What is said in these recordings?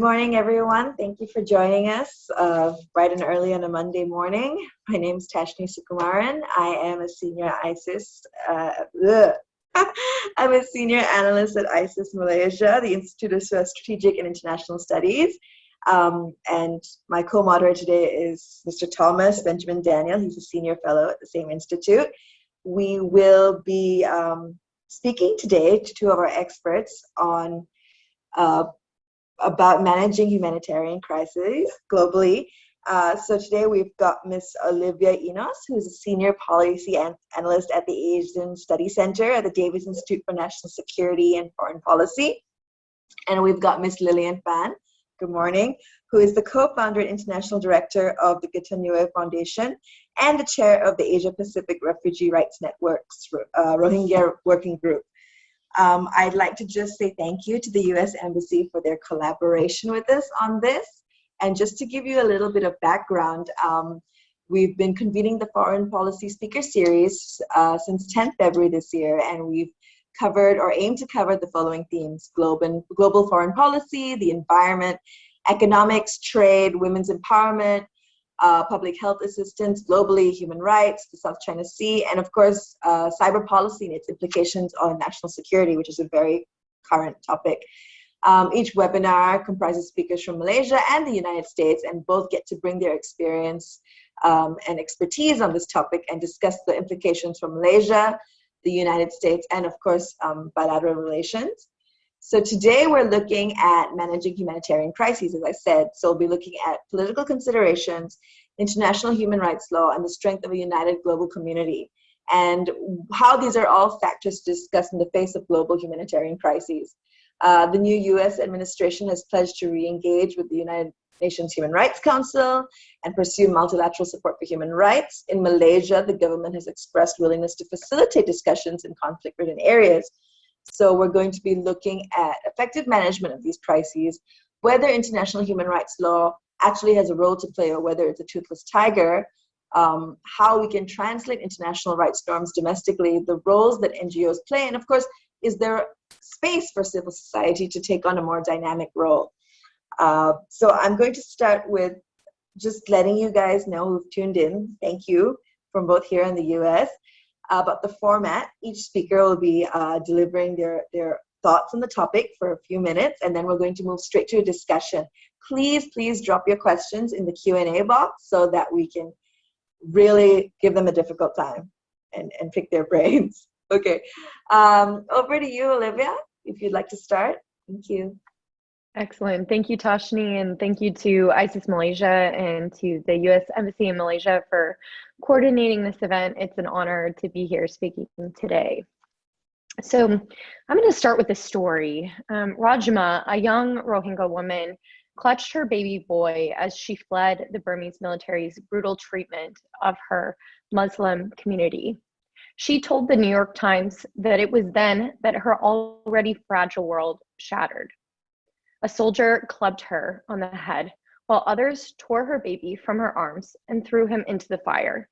morning, everyone. Thank you for joining us bright and early on a Monday morning. My name is Tashni Sukumaran. I am a senior ISIS. I'm a senior analyst at ISIS Malaysia, the Institute of Strategic and International Studies. And my co-moderator today is Mr. Thomas Benjamin Daniel. He's a senior fellow at the same institute. We will be speaking today to two of our experts on about managing humanitarian crises globally. So today we've got Ms. Olivia Enos, who's a senior policy analyst at the Asian Study Center at the Davis Institute for National Security and Foreign Policy. And we've got Ms. Lillian Fan, good morning, who is the co-founder and international director of the Gitanue Foundation and the chair of the Asia Pacific Refugee Rights Network's Rohingya Working Group. I'd like to just say thank you to the U.S. Embassy for their collaboration with us on this. And just to give you a little bit of background, we've been convening the Foreign Policy Speaker Series since 10th February this year, and we've covered or aimed to cover the following themes: global foreign policy, the environment, economics, trade, women's empowerment, public health assistance globally, human rights, the South China Sea, and of course, cyber policy and its implications on national security, which is a very current topic. Each webinar comprises speakers from Malaysia and the United States, and both get to bring their experience and expertise on this topic and discuss the implications for Malaysia, the United States, and of course, bilateral relations. So today we're looking at managing humanitarian crises, as I said. So we'll be looking at political considerations, international human rights law, and the strength of a united global community, and how these are all factors to discuss in the face of global humanitarian crises. The new U.S. administration has pledged to re-engage with the United Nations Human Rights Council and pursue multilateral support for human rights. In Malaysia, the government has expressed willingness to facilitate discussions in conflict-ridden areas. So we're going to be looking at effective management of these crises, whether international human rights law actually has a role to play or whether it's a toothless tiger, how we can translate international rights norms domestically, the roles that NGOs play, and of course, is there space for civil society to take on a more dynamic role? So I'm going to start with just letting you guys know who've tuned in. Thank you from both here in the US. About the format, each speaker will be delivering their thoughts on the topic for a few minutes, and then we're going to move straight to a discussion. Please drop your questions in the Q&A box so that we can really give them a difficult time and pick their brains. Okay, over to you, Olivia, if you'd like to start. Thank you. Excellent. Thank you, Tashni, and thank you to ISIS Malaysia and to the U.S. Embassy in Malaysia for coordinating this event. It's an honor to be here speaking today. So I'm going to start with a story. Rajma, a young Rohingya woman, clutched her baby boy as she fled the Burmese military's brutal treatment of her Muslim community. She told the New York Times that it was then that her already fragile world shattered. A soldier clubbed her on the head, while others tore her baby from her arms and threw him into the fire.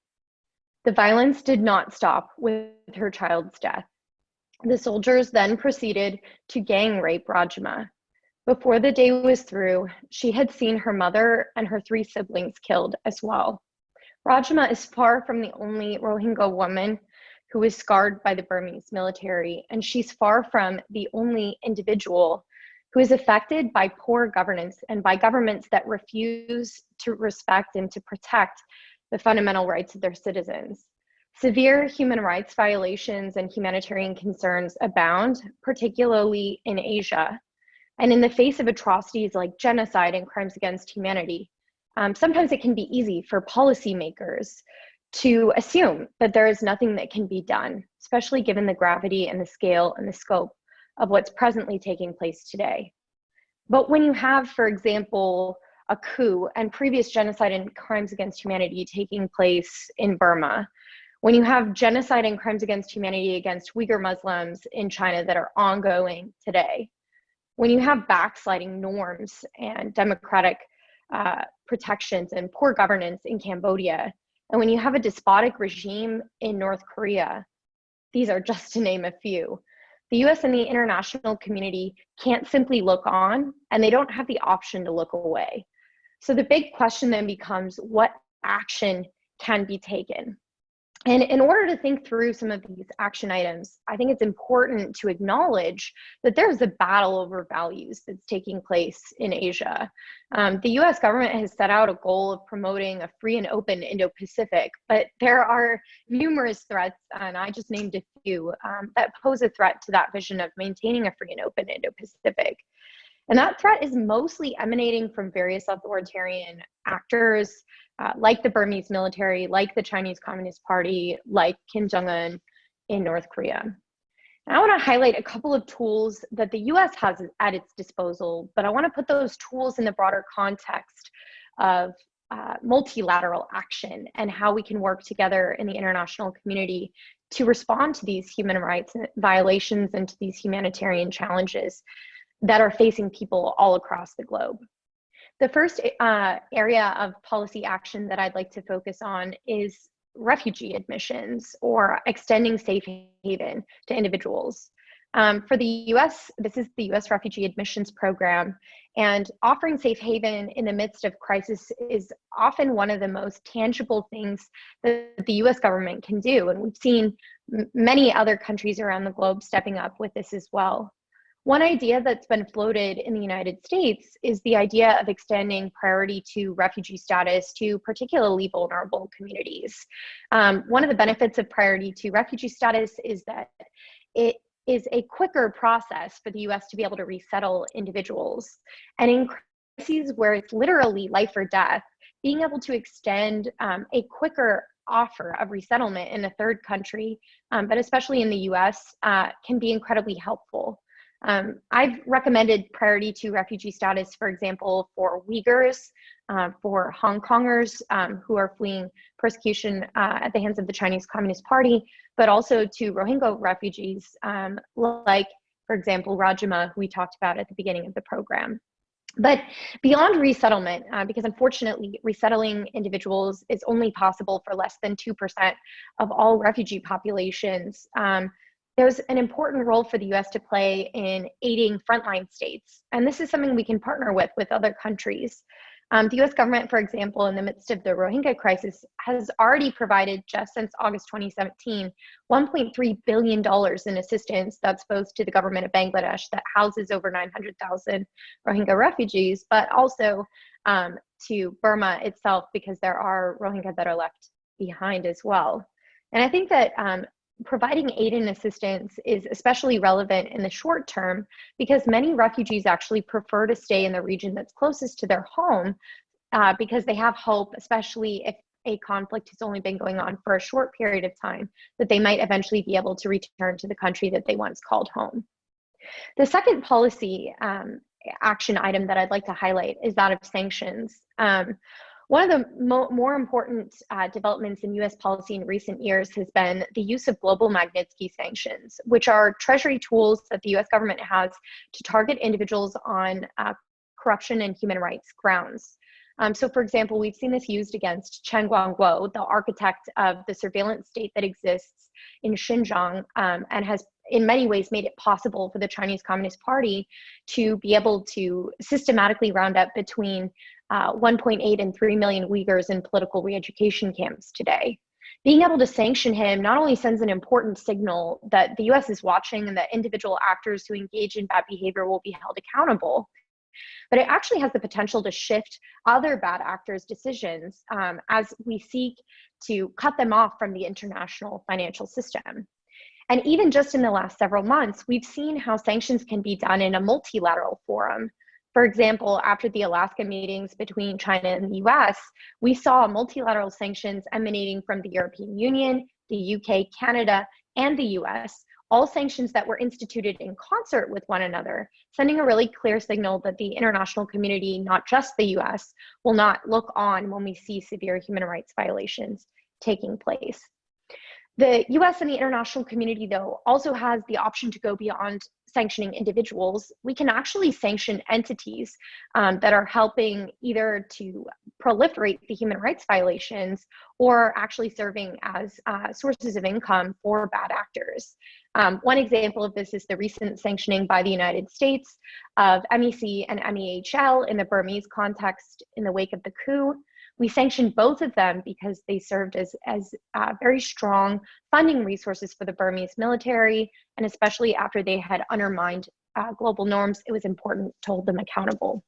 The violence did not stop with her child's death. The soldiers then proceeded to gang rape Rajma. Before the day was through, she had seen her mother and her 3 siblings killed as well. Rajma is far from the only Rohingya woman who is scarred by the Burmese military, and she's far from the only individual who is affected by poor governance and by governments that refuse to respect and to protect the fundamental rights of their citizens. Severe human rights violations and humanitarian concerns abound, particularly in Asia. And in the face of atrocities like genocide and crimes against humanity, sometimes it can be easy for policymakers to assume that there is nothing that can be done, especially given the gravity and the scale and the scope of what's presently taking place today. But when you have, for example, a coup and previous genocide and crimes against humanity taking place in Burma, when you have genocide and crimes against humanity against Uyghur Muslims in China that are ongoing today, when you have backsliding norms and democratic protections and poor governance in Cambodia, and when you have a despotic regime in North Korea, these are just to name a few. The US and the international community can't simply look on, and they don't have the option to look away. So the big question then becomes, what action can be taken? And in order to think through some of these action items, I think it's important to acknowledge that there's a battle over values that's taking place in Asia. The US government has set out a goal of promoting a free and open Indo-Pacific, but there are numerous threats, and I just named a few, that pose a threat to that vision of maintaining a free and open Indo-Pacific. And that threat is mostly emanating from various authoritarian actors, like the Burmese military, like the Chinese Communist Party, like Kim Jong-un in North Korea. And I want to highlight a couple of tools that the US has at its disposal, but I want to put those tools in the broader context of multilateral action and how we can work together in the international community to respond to these human rights violations and to these humanitarian challenges that are facing people all across the globe. The first area of policy action that I'd like to focus on is refugee admissions, or extending safe haven to individuals. For the US, this is the US Refugee Admissions Program, and offering safe haven in the midst of crisis is often one of the most tangible things that the US government can do, and we've seen many other countries around the globe stepping up with this as well. One idea that's been floated in the United States is the idea of extending priority to refugee status to particularly vulnerable communities. One of the benefits of priority to refugee status is that it is a quicker process for the US to be able to resettle individuals. And in crises where it's literally life or death, being able to extend a quicker offer of resettlement in a third country, but especially in the US, can be incredibly helpful. I've recommended priority to refugee status, for example, for Uyghurs, for Hong Kongers who are fleeing persecution at the hands of the Chinese Communist Party, but also to Rohingya refugees, like, for example, Rajima, who we talked about at the beginning of the program. But beyond resettlement, because unfortunately resettling individuals is only possible for less than 2% of all refugee populations, there's an important role for the US to play in aiding frontline states. And this is something we can partner with other countries. The US government, for example, in the midst of the Rohingya crisis, has already provided, just since August 2017, $1.3 billion in assistance that's both to the government of Bangladesh that houses over 900,000 Rohingya refugees, but also to Burma itself, because there are Rohingya that are left behind as well. And I think that providing aid and assistance is especially relevant in the short term, because many refugees actually prefer to stay in the region that's closest to their home, because they have hope, especially if a conflict has only been going on for a short period of time, that they might eventually be able to return to the country that they once called home. The second policy action item that I'd like to highlight is that of sanctions. One of the more important developments in US policy in recent years has been the use of global Magnitsky sanctions, which are treasury tools that the US government has to target individuals on corruption and human rights grounds. So for example, we've seen this used against Chen Guangguo, the architect of the surveillance state that exists in Xinjiang, and has in many ways made it possible for the Chinese Communist Party to be able to systematically round up between 1.8 and 3 million Uyghurs in political re-education camps today. Being able to sanction him not only sends an important signal that the US is watching and that individual actors who engage in bad behavior will be held accountable, but it actually has the potential to shift other bad actors' decisions as we seek to cut them off from the international financial system. And even just in the last several months, we've seen how sanctions can be done in a multilateral forum. For example, after the Alaska meetings between China and the US, we saw multilateral sanctions emanating from the European Union, the UK, Canada, and the US, all sanctions that were instituted in concert with one another, sending a really clear signal that the international community, not just the US, will not look on when we see severe human rights violations taking place. The US and the international community, though, also has the option to go beyond sanctioning individuals, we can actually sanction entities that are helping either to proliferate the human rights violations or actually serving as sources of income for bad actors. One example of this is the recent sanctioning by the United States of MEC and MEHL in the Burmese context in the wake of the coup. We sanctioned both of them because they served as very strong funding resources for the Burmese military, and especially after they had undermined global norms, it was important to hold them accountable.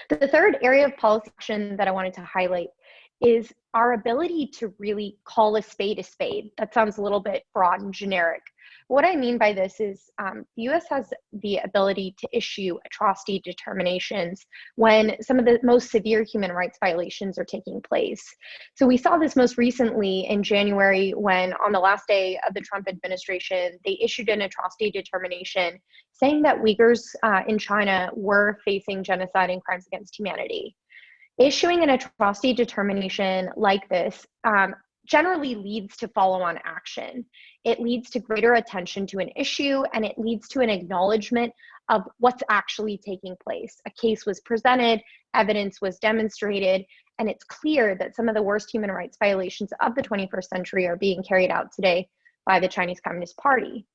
The third area of policy action that I wanted to highlight is our ability to really call a spade a spade. That sounds a little bit broad and generic. What I mean by this is the US has the ability to issue atrocity determinations when some of the most severe human rights violations are taking place. So we saw this most recently in January when, on the last day of the Trump administration, they issued an atrocity determination saying that Uyghurs in China were facing genocide and crimes against humanity. Issuing an atrocity determination like this generally leads to follow-on action. It leads to greater attention to an issue, and it leads to an acknowledgement of what's actually taking place. A case was presented, evidence was demonstrated, and it's clear that some of the worst human rights violations of the 21st century are being carried out today by the Chinese Communist Party.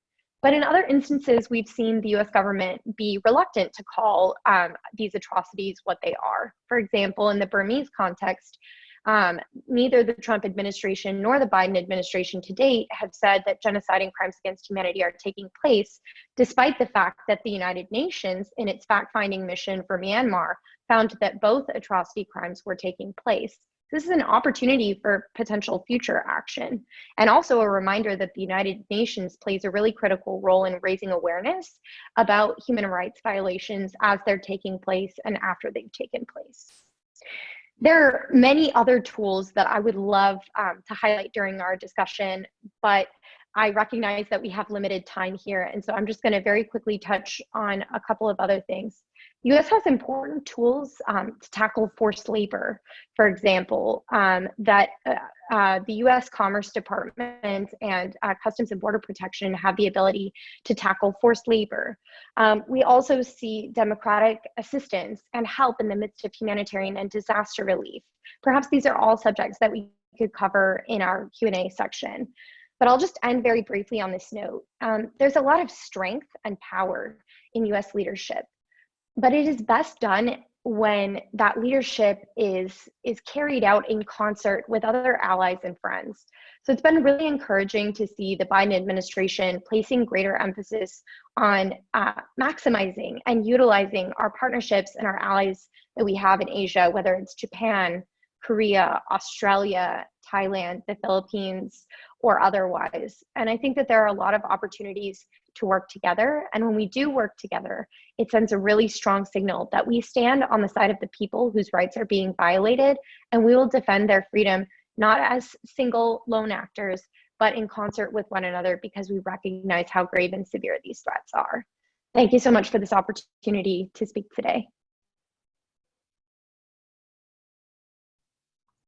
But in other instances, we've seen the US government be reluctant to call these atrocities what they are. For example, in the Burmese context, neither the Trump administration nor the Biden administration to date have said that genocide and crimes against humanity are taking place, despite the fact that the United Nations, in its fact-finding mission for Myanmar, found that both atrocity crimes were taking place. This is an opportunity for potential future action, and also a reminder that the United Nations plays a really critical role in raising awareness about human rights violations as they're taking place and after they've taken place. There are many other tools that I would love to highlight during our discussion, but I recognize that we have limited time here, and so I'm just going to very quickly touch on a couple of other things. The US has important tools to tackle forced labor, for example, that the US Commerce Department and Customs and Border Protection have the ability to tackle forced labor. We also see democratic assistance and help in the midst of humanitarian and disaster relief. Perhaps these are all subjects that we could cover in our Q&A section. But I'll just end very briefly on this note. There's a lot of strength and power in US leadership, but it is best done when that leadership is carried out in concert with other allies and friends. So it's been really encouraging to see the Biden administration placing greater emphasis on maximizing and utilizing our partnerships and our allies that we have in Asia, whether it's Japan, Korea, Australia, Thailand, the Philippines, or otherwise. And I think that there are a lot of opportunities to work together. And when we do work together, it sends a really strong signal that we stand on the side of the people whose rights are being violated, and we will defend their freedom, not as single lone actors, but in concert with one another, because we recognize how grave and severe these threats are. Thank you so much for this opportunity to speak today.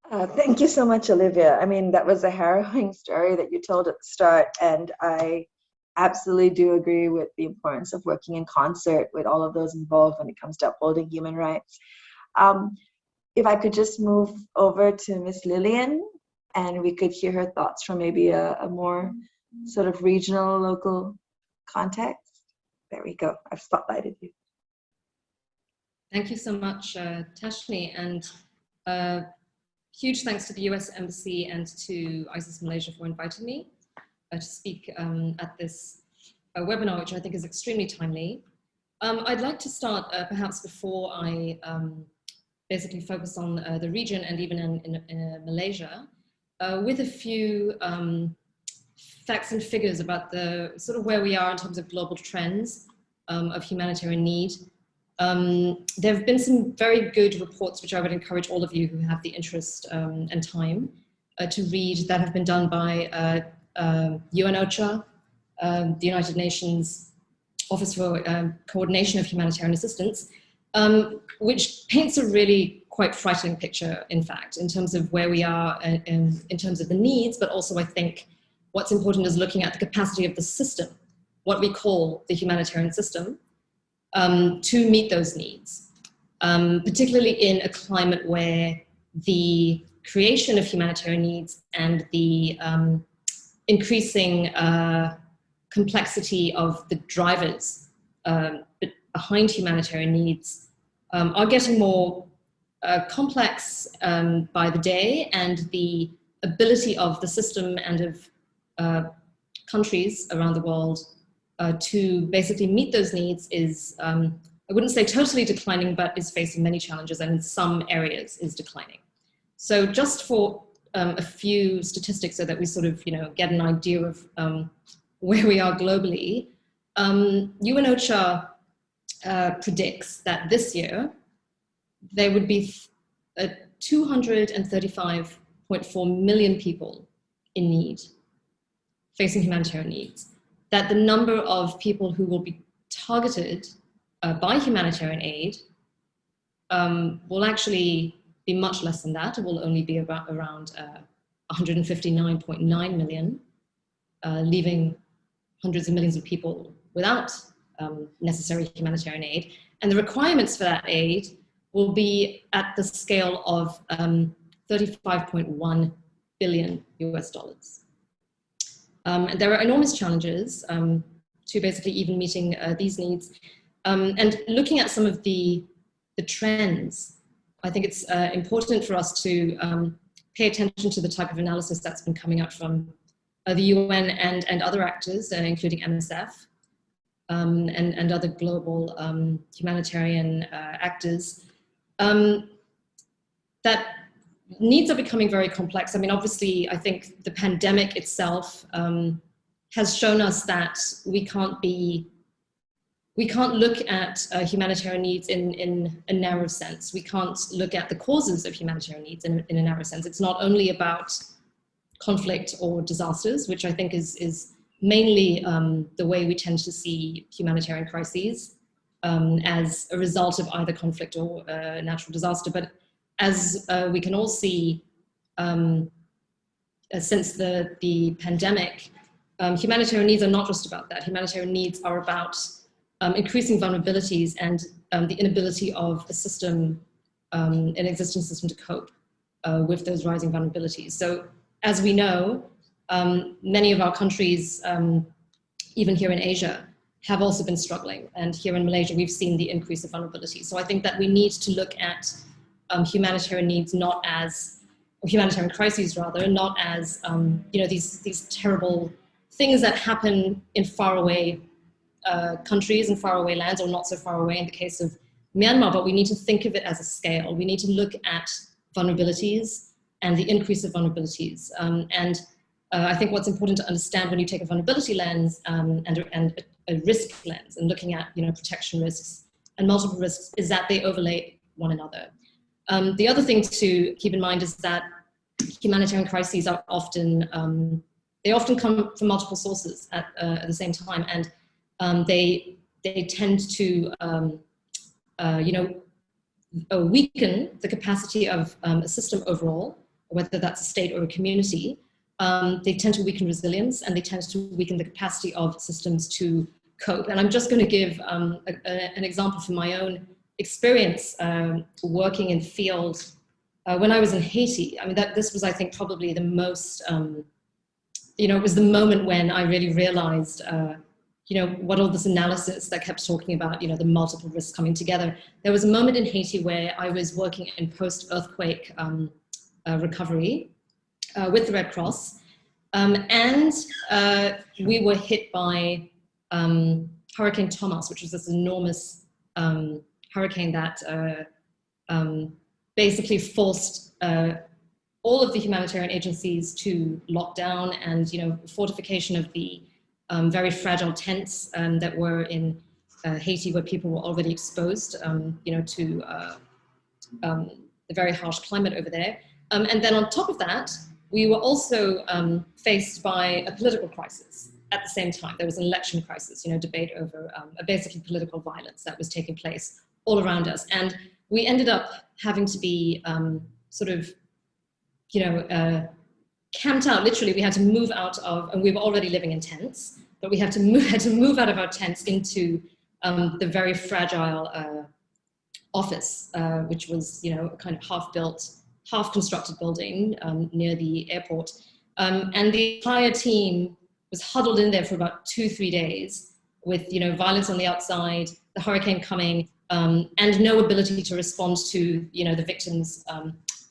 Thank you so much, Olivia. I mean, that was a harrowing story that you told at the start, and I absolutely do agree with the importance of working in concert with all of those involved when it comes to upholding human rights. If I could just move over to Miss Lillian, and we could hear her thoughts from maybe a more sort of regional, local context. There we go. I've spotlighted you. Thank you so much, Tashni, and huge thanks to the US Embassy and to ISIS Malaysia for inviting me to speak at this webinar, which I think is extremely timely. I'd like to start perhaps before I basically focus on the region and even in Malaysia with a few facts and figures about the sort of where we are in terms of global trends of humanitarian need. There have been some very good reports, which I would encourage all of you who have the interest and time to read, that have been done by UNOCHA, the United Nations Office for Coordination of Humanitarian Assistance, which paints a really quite frightening picture, in fact, in terms of where we are in terms of the needs, but also I think what's important is looking at the capacity of the system what we call the humanitarian system to meet those needs, particularly in a climate where the creation of humanitarian needs and the increasing complexity of the drivers behind humanitarian needs are getting more complex by the day, and the ability of the system and of countries around the world to basically meet those needs is, I wouldn't say totally declining, but is facing many challenges, and in some areas is declining. So just for a few statistics so that we sort of, get an idea of where we are globally, UN OCHA predicts that this year there would be 235.4 million people in need, facing humanitarian needs. That the number of people who will be targeted by humanitarian aid will actually be much less than that. It will only be around 159.9 million, leaving hundreds of millions of people without necessary humanitarian aid. And the requirements for that aid will be at the scale of $35.1 billion US dollars. And there are enormous challenges to basically even meeting these needs. And looking at some of the trends, I think it's important for us to pay attention to the type of analysis that's been coming out from the UN and other actors, including MSF and other global humanitarian actors, that needs are becoming very complex. I mean, obviously, I think the pandemic itself has shown us that we can't look at humanitarian needs in a narrow sense. We can't look at the causes of humanitarian needs in a narrow sense. It's not only about conflict or disasters, which I think is mainly the way we tend to see humanitarian crises as a result of either conflict or natural disaster. But as we can all see, since the pandemic, humanitarian needs are not just about that. Humanitarian needs are about increasing vulnerabilities and the inability of a system, an existing system, to cope with those rising vulnerabilities. So as we know, many of our countries, even here in Asia, have also been struggling. And here in Malaysia, we've seen the increase of vulnerability. So I think that we need to look at humanitarian needs not as, or humanitarian crises rather, not as these terrible things that happen in faraway countries and faraway lands, or not so far away in the case of Myanmar, but we need to think of it as a scale. We need to look at vulnerabilities and the increase of vulnerabilities. I think what's important to understand when you take a vulnerability lens and a risk lens and looking at protection risks and multiple risks is that they overlay one another. The other thing to keep in mind is that humanitarian crises are often, they often come from multiple sources at the same time, and they tend to weaken the capacity of a system overall, whether that's a state or a community. They tend to weaken resilience, and they tend to weaken the capacity of systems to cope. And I'm just going to give an example from my own experience working in field when I was in Haiti. I mean, this was, I think, probably the most, it was the moment when I really realized, what all this analysis that kept talking about, the multiple risks coming together. There was a moment in Haiti where I was working in post-earthquake recovery with the Red Cross, and we were hit by Hurricane Thomas, which was this enormous hurricane that basically forced all of the humanitarian agencies to lock down, and fortification of the very fragile tents that were in Haiti, where people were already exposed, to the very harsh climate over there. And then on top of that, we were also faced by a political crisis at the same time. There was an election crisis, debate over basically political violence that was taking place all around us. And we ended up having to be camped out. Literally, we had to move out of, and we were already living in tents. but we had to move out of our tents into the very fragile office, which was, a kind of half-built, half-constructed building near the airport. And the entire team was huddled in there for about 2-3 days with, violence on the outside, the hurricane coming, and no ability to respond to, the victims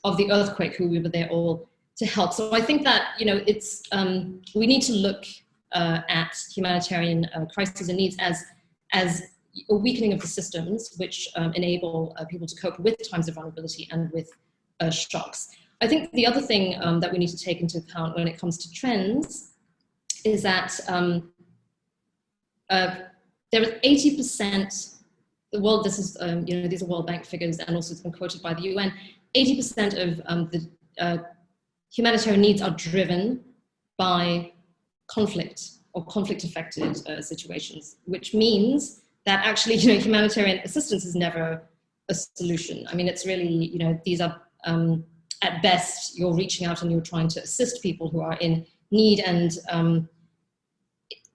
of the earthquake, who we were there all to help. So I think that, it's, we need to look at humanitarian crises and needs as a weakening of the systems which enable people to cope with times of vulnerability and with shocks. I think the other thing that we need to take into account when it comes to trends is that there is 80%, the world, this is, these are World Bank figures, and also it's been quoted by the UN, 80% of the humanitarian needs are driven by conflict or conflict-affected situations, which means that actually, humanitarian assistance is never a solution. I mean, it's really, these are, at best, you're reaching out and you're trying to assist people who are in need, and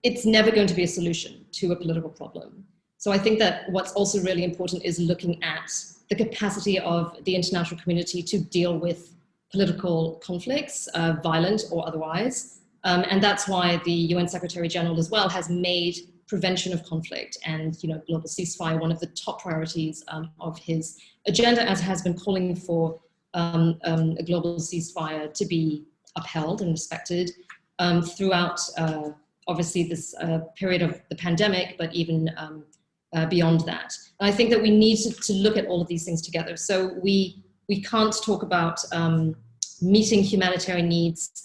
it's never going to be a solution to a political problem. So I think that what's also really important is looking at the capacity of the international community to deal with political conflicts, violent or otherwise. And that's why the UN Secretary General as well has made prevention of conflict and global ceasefire one of the top priorities of his agenda, as has been calling for a global ceasefire to be upheld and respected throughout obviously this period of the pandemic, but even beyond that. And I think that we need to look at all of these things together. So we can't talk about meeting humanitarian needs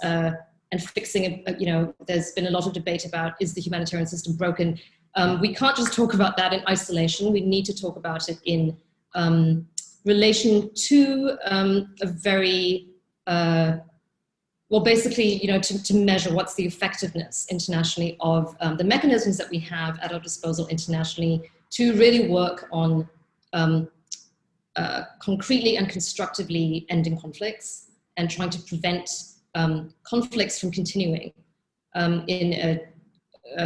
and fixing, there's been a lot of debate about, is the humanitarian system broken? We can't just talk about that in isolation. We need to talk about it in relation to a very, well, basically, to measure what's the effectiveness internationally of the mechanisms that we have at our disposal internationally to really work on concretely and constructively ending conflicts and trying to prevent conflicts from continuing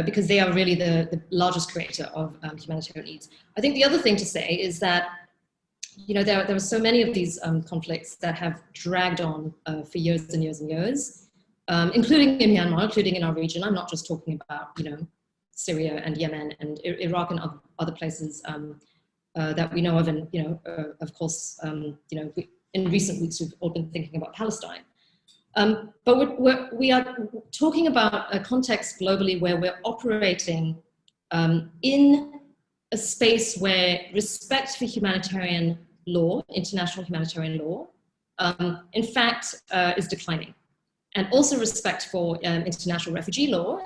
because they are really the largest creator of humanitarian needs. I think the other thing to say is that there are so many of these conflicts that have dragged on for years and years and years, including in Myanmar, including in our region. I'm not just talking about, Syria and Yemen and Iraq and other places that we know of. And, of course, in recent weeks, we've all been thinking about Palestine. But we are talking about a context globally where we're operating in a space where respect for humanitarian law, international humanitarian law, in fact, is declining. And also respect for international refugee law,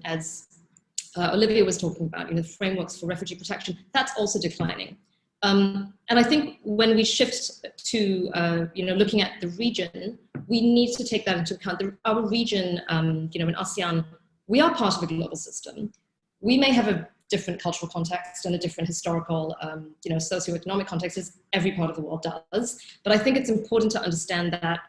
as Olivia was talking about, the frameworks for refugee protection, that's also declining. And I think when we shift to, looking at the region, we need to take that into account. Our region, in ASEAN, we are part of a global system. We may have a different cultural context and a different historical, socioeconomic context, as every part of the world does. But I think it's important to understand that,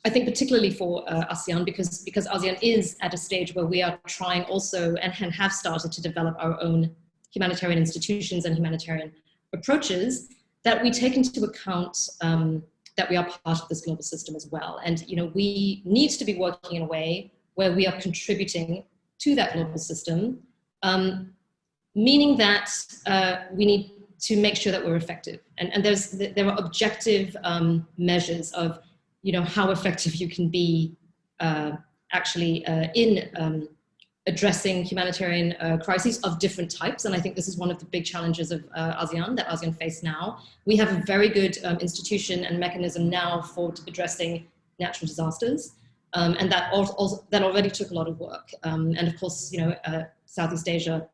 I think particularly for ASEAN, because ASEAN is at a stage where we are trying also and have started to develop our own humanitarian institutions and humanitarian approaches, that we take into account that we are part of this global system as well. And we need to be working in a way where we are contributing to that global system, meaning that we need to make sure that we're effective. And there are objective measures of how effective you can be actually in addressing humanitarian crises of different types. And I think this is one of the big challenges of ASEAN, that ASEAN face now. We have a very good institution and mechanism now for addressing natural disasters. And that already took a lot of work. And of course, Southeast Asia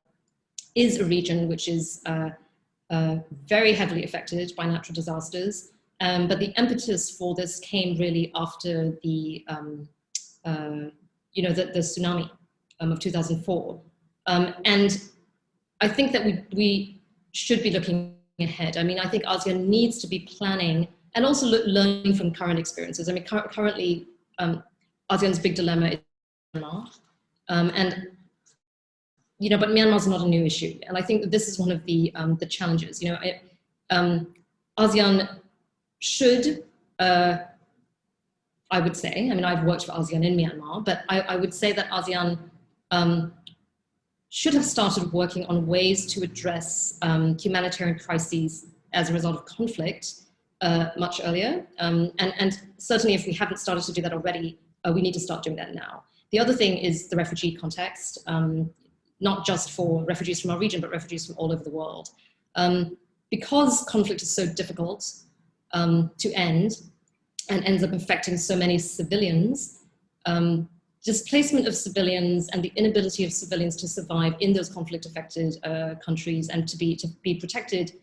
is a region which is very heavily affected by natural disasters. But the impetus for this came really after the tsunami of 2004. And I think that we should be looking ahead. I mean, I think ASEAN needs to be planning and also learning from current experiences. I mean, currently, ASEAN's big dilemma is Myanmar. And but Myanmar's not a new issue. And I think that this is one of the challenges. ASEAN should, I would say, I've worked for ASEAN in Myanmar, but I would say that ASEAN should have started working on ways to address humanitarian crises as a result of conflict much earlier. And certainly if we haven't started to do that already, we need to start doing that now. The other thing is the refugee context, not just for refugees from our region, but refugees from all over the world. Because conflict is so difficult to end and ends up affecting so many civilians, displacement of civilians and the inability of civilians to survive in those conflict-affected countries and to be protected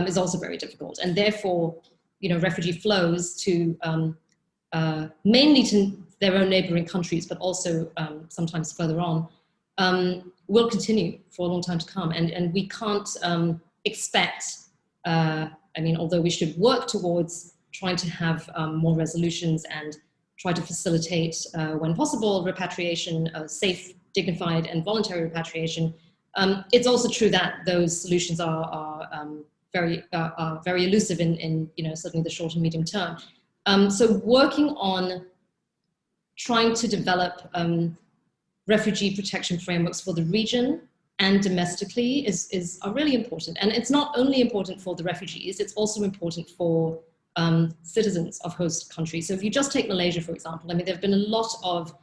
is also very difficult. And therefore, refugee flows to mainly to their own neighboring countries, but also sometimes further on, will continue for a long time to come. And we can't expect, although we should work towards trying to have more resolutions and try to facilitate, when possible, repatriation, safe, dignified, and voluntary repatriation. It's also true that those solutions are very elusive in certainly the short and medium term. So working on trying to develop refugee protection frameworks for the region and domestically are really important. And it's not only important for the refugees, it's also important for citizens of host countries. So if you just take Malaysia, for example, there have been a lot of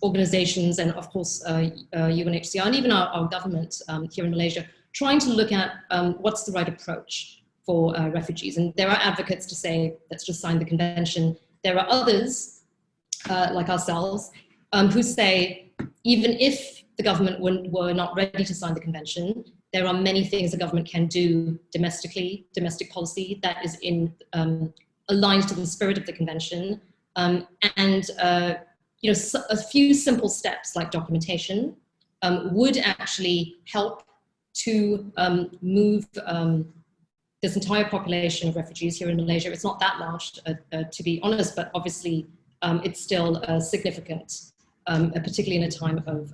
organizations and of course UNHCR and even our government here in Malaysia trying to look at what's the right approach for refugees. And there are advocates to say, let's just sign the convention. There are others, like ourselves, who say, even if the government were not ready to sign the convention, there are many things the government can do domestically, domestic policy that is aligned to the spirit of the convention. A few simple steps like documentation would actually help to move this entire population of refugees here in Malaysia. It's not that large, to be honest, but obviously it's still significant, particularly in a time of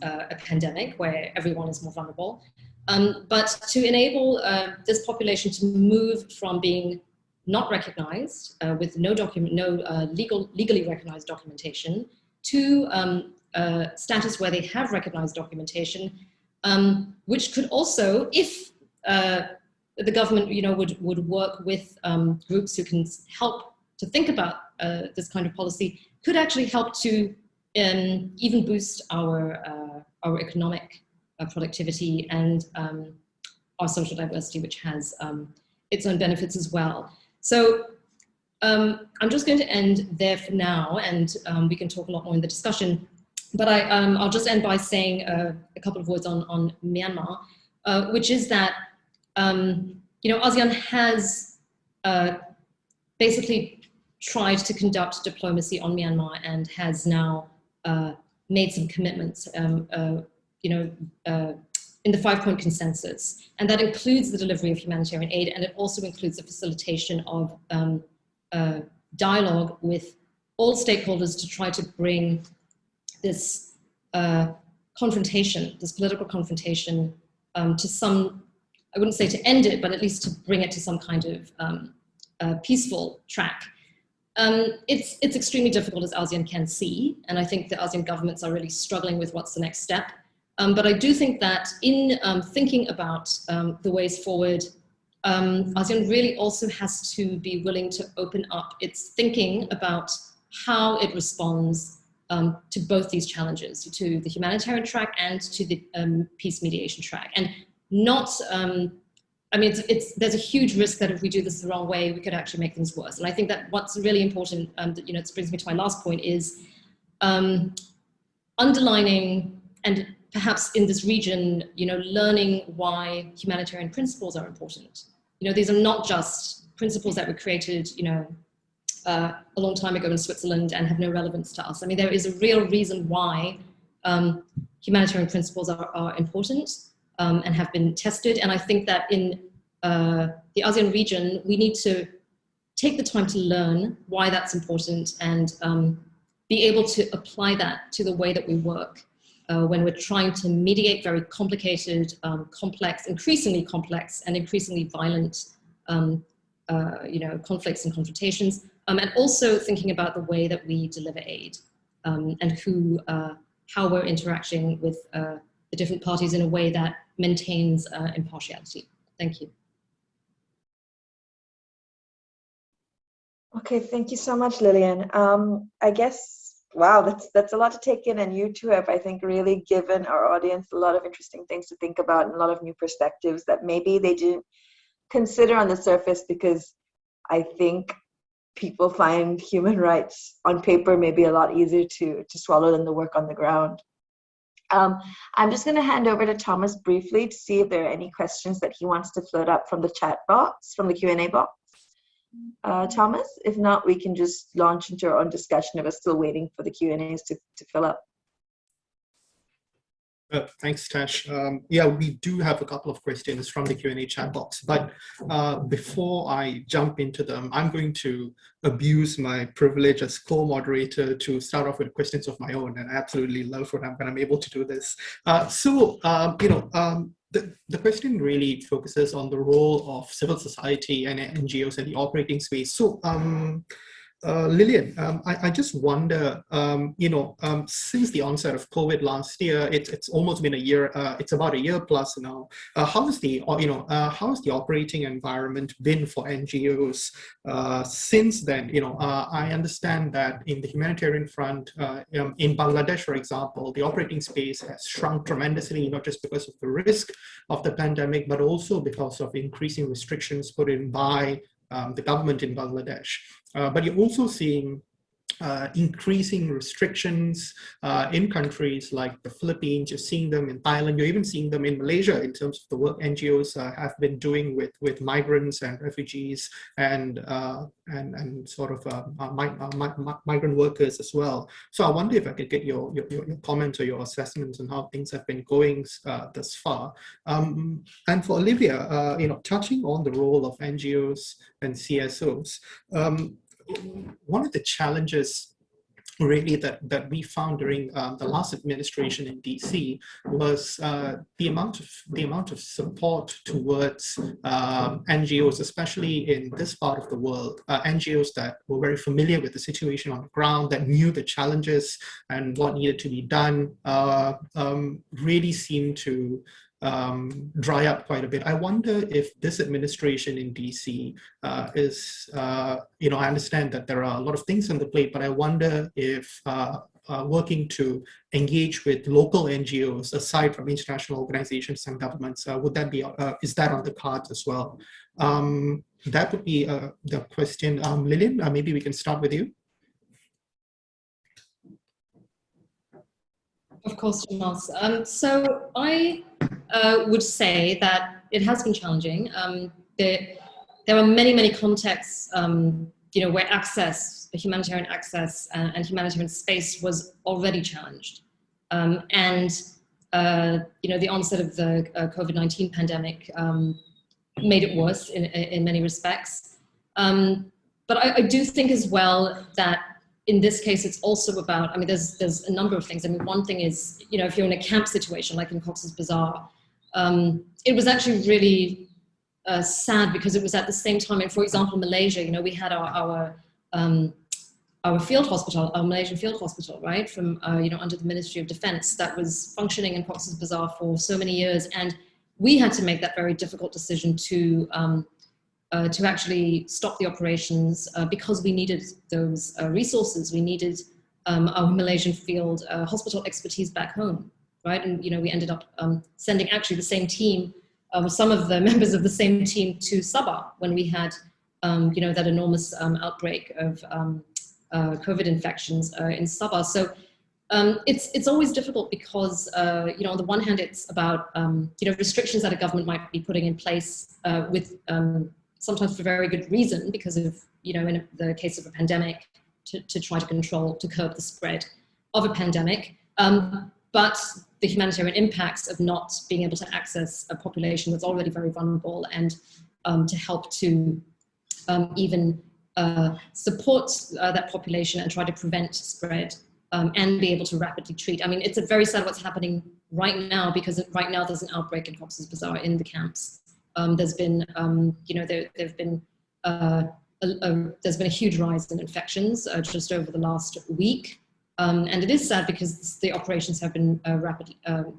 a pandemic where everyone is more vulnerable. But to enable this population to move from being not recognized with no legally recognized documentation to status where they have recognized documentation, which could also, if the government would work with groups who can help to think about this kind of policy, could actually help to even boost our economic productivity and our social diversity, which has its own benefits as well. So I'm just going to end there for now, and we can talk a lot more in the discussion. But I'll just end by saying a couple of words on Myanmar, which is that ASEAN has basically tried to conduct diplomacy on Myanmar and has now made some commitments, in the 5-point consensus. And that includes the delivery of humanitarian aid, and it also includes the facilitation of dialogue with all stakeholders to try to bring this confrontation, this political confrontation, to some, I wouldn't say to end it, but at least to bring it to some kind of peaceful track. It's extremely difficult, as ASEAN can see, and I think the ASEAN governments are really struggling with what's the next step. But I do think that in thinking about the ways forward, ASEAN really also has to be willing to open up its thinking about how it responds to both these challenges, to the humanitarian track and to the peace mediation track. And not, there's a huge risk that if we do this the wrong way, we could actually make things worse. And I think that what's really important, this brings me to my last point, is underlining and perhaps in this region, learning why humanitarian principles are important. These are not just principles that were created, a long time ago in Switzerland and have no relevance to us. There is a real reason why humanitarian principles are important and have been tested. And I think that in the ASEAN region, we need to take the time to learn why that's important and be able to apply that to the way that we work. when we're trying to mediate very complicated, complex, increasingly complex and increasingly violent conflicts and confrontations, and also thinking about the way that we deliver aid and how we're interacting with the different parties in a way that maintains impartiality. Thank you. Okay, thank you so much, Lillian. I guess, wow, that's a lot to take in, and you two have, I think, really given our audience a lot of interesting things to think about and a lot of new perspectives that maybe they didn't consider on the surface, because I think people find human rights on paper maybe a lot easier to swallow than the work on the ground. I'm just going to hand over to Thomas briefly to see if there are any questions that he wants to float up from the chat box, from the Q&A box. Thomas, if not, we can just launch into our own discussion if we're still waiting for the Q&As to fill up. Thanks, Tash. Yeah, we do have a couple of questions from the Q&A chat box, but before I jump into them, I'm going to abuse my privilege as co-moderator to start off with questions of my own, and I absolutely love when I'm able to do this. The question really focuses on the role of civil society and NGOs in the operating space. So, Lillian, I just wonder, since the onset of COVID last year, it's almost been a year. It's about a year plus now. How has the operating environment been for NGOs since then? I understand that in the humanitarian front, in Bangladesh, for example, the operating space has shrunk tremendously, not just because of the risk of the pandemic, but also because of increasing restrictions put in by the government in Bangladesh. But you're also seeing increasing restrictions in countries like the Philippines. You're seeing them in Thailand. You're even seeing them in Malaysia in terms of the work NGOs have been doing with migrants and refugees and sort of migrant workers as well. So I wonder if I could get your comments or your assessments on how things have been going thus far. And for Olivia, touching on the role of NGOs and CSOs. One of the challenges really that we found during the last administration in DC was the amount of support towards NGOs, especially in this part of the world, NGOs that were very familiar with the situation on the ground, that knew the challenges and what needed to be done, really seemed to dry up quite a bit. I wonder if this administration in DC is, I understand that there are a lot of things on the plate, but I wonder if working to engage with local NGOs aside from international organizations and governments, is that on the cards as well? That would be the question. Lillian, maybe we can start with you. Of course, Tomas. So I would say that it has been challenging. There are many contexts, where humanitarian access and humanitarian space was already challenged. The onset of the COVID-19 pandemic made it worse in many respects. But I do think as well that in this case, it's also about, there's a number of things. One thing is, if you're in a camp situation, like in Cox's Bazar, it was actually really sad because it was at the same time, and for example, Malaysia, we had our field hospital, our Malaysian field hospital, right, from, under the Ministry of Defense, that was functioning in Cox's Bazar for so many years. And we had to make that very difficult decision to actually stop the operations because we needed those resources. We needed our Malaysian field hospital expertise back home, right? And we ended up sending actually the same team, some of the members of the same team to Sabah when we had, that enormous outbreak of COVID infections in Sabah. So it's always difficult because, on the one hand, it's about, restrictions that a government might be putting in place with sometimes for very good reason, because of, in the case of a pandemic, to try to curb the spread of a pandemic. But the humanitarian impacts of not being able to access a population that's already very vulnerable, and to help to even support that population and try to prevent spread and be able to rapidly treat. I mean, it's a very sad what's happening right now, because right now there's an outbreak in Cox's Bazar in the camps. There's been, there's been a huge rise in infections just over the last week. And it is sad because the operations have been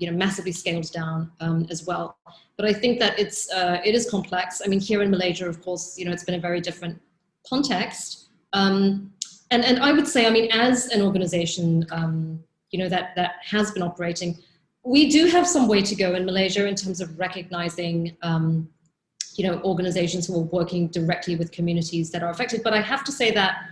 massively scaled down as well. But I think that it is complex. I mean, here in Malaysia, of course, it's been a very different context. And I would say, I mean, as an organization, that has been operating, we do have some way to go in Malaysia in terms of recognizing, organizations who are working directly with communities that are affected. But I have to say that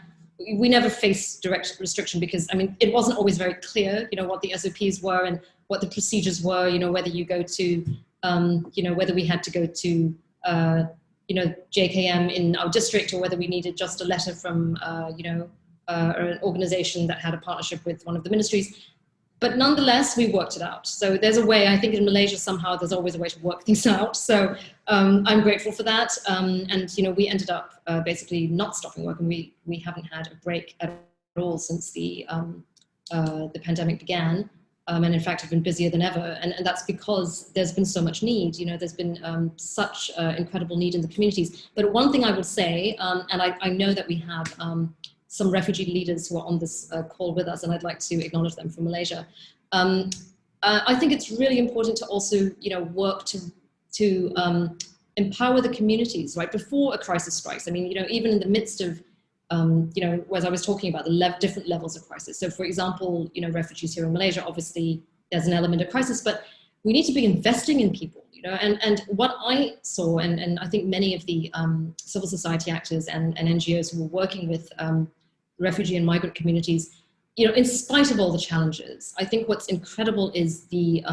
we never faced direct restriction because, I mean, it wasn't always very clear, what the SOPs were and what the procedures were, whether you go to, whether we had to go to, JKM in our district, or whether we needed just a letter from, or an organization that had a partnership with one of the ministries. But nonetheless, we worked it out. So there's a way, I think in Malaysia, somehow there's always a way to work things out. So I'm grateful for that. And, we ended up basically not stopping work, and we haven't had a break at all since the pandemic began. And in fact, have been busier than ever. And that's because there's been so much need. There's been such incredible need in the communities. But one thing I would say, and I know that we have some refugee leaders who are on this call with us, and I'd like to acknowledge them from Malaysia. I think it's really important to also, work to empower the communities, right, before a crisis strikes. I mean, even in the midst of, as I was talking about the different levels of crisis. So for example, refugees here in Malaysia, obviously there's an element of crisis, but we need to be investing in people, and what I saw, and I think many of the civil society actors and NGOs who were working with refugee and migrant communities, in spite of all the challenges, I think what's incredible is the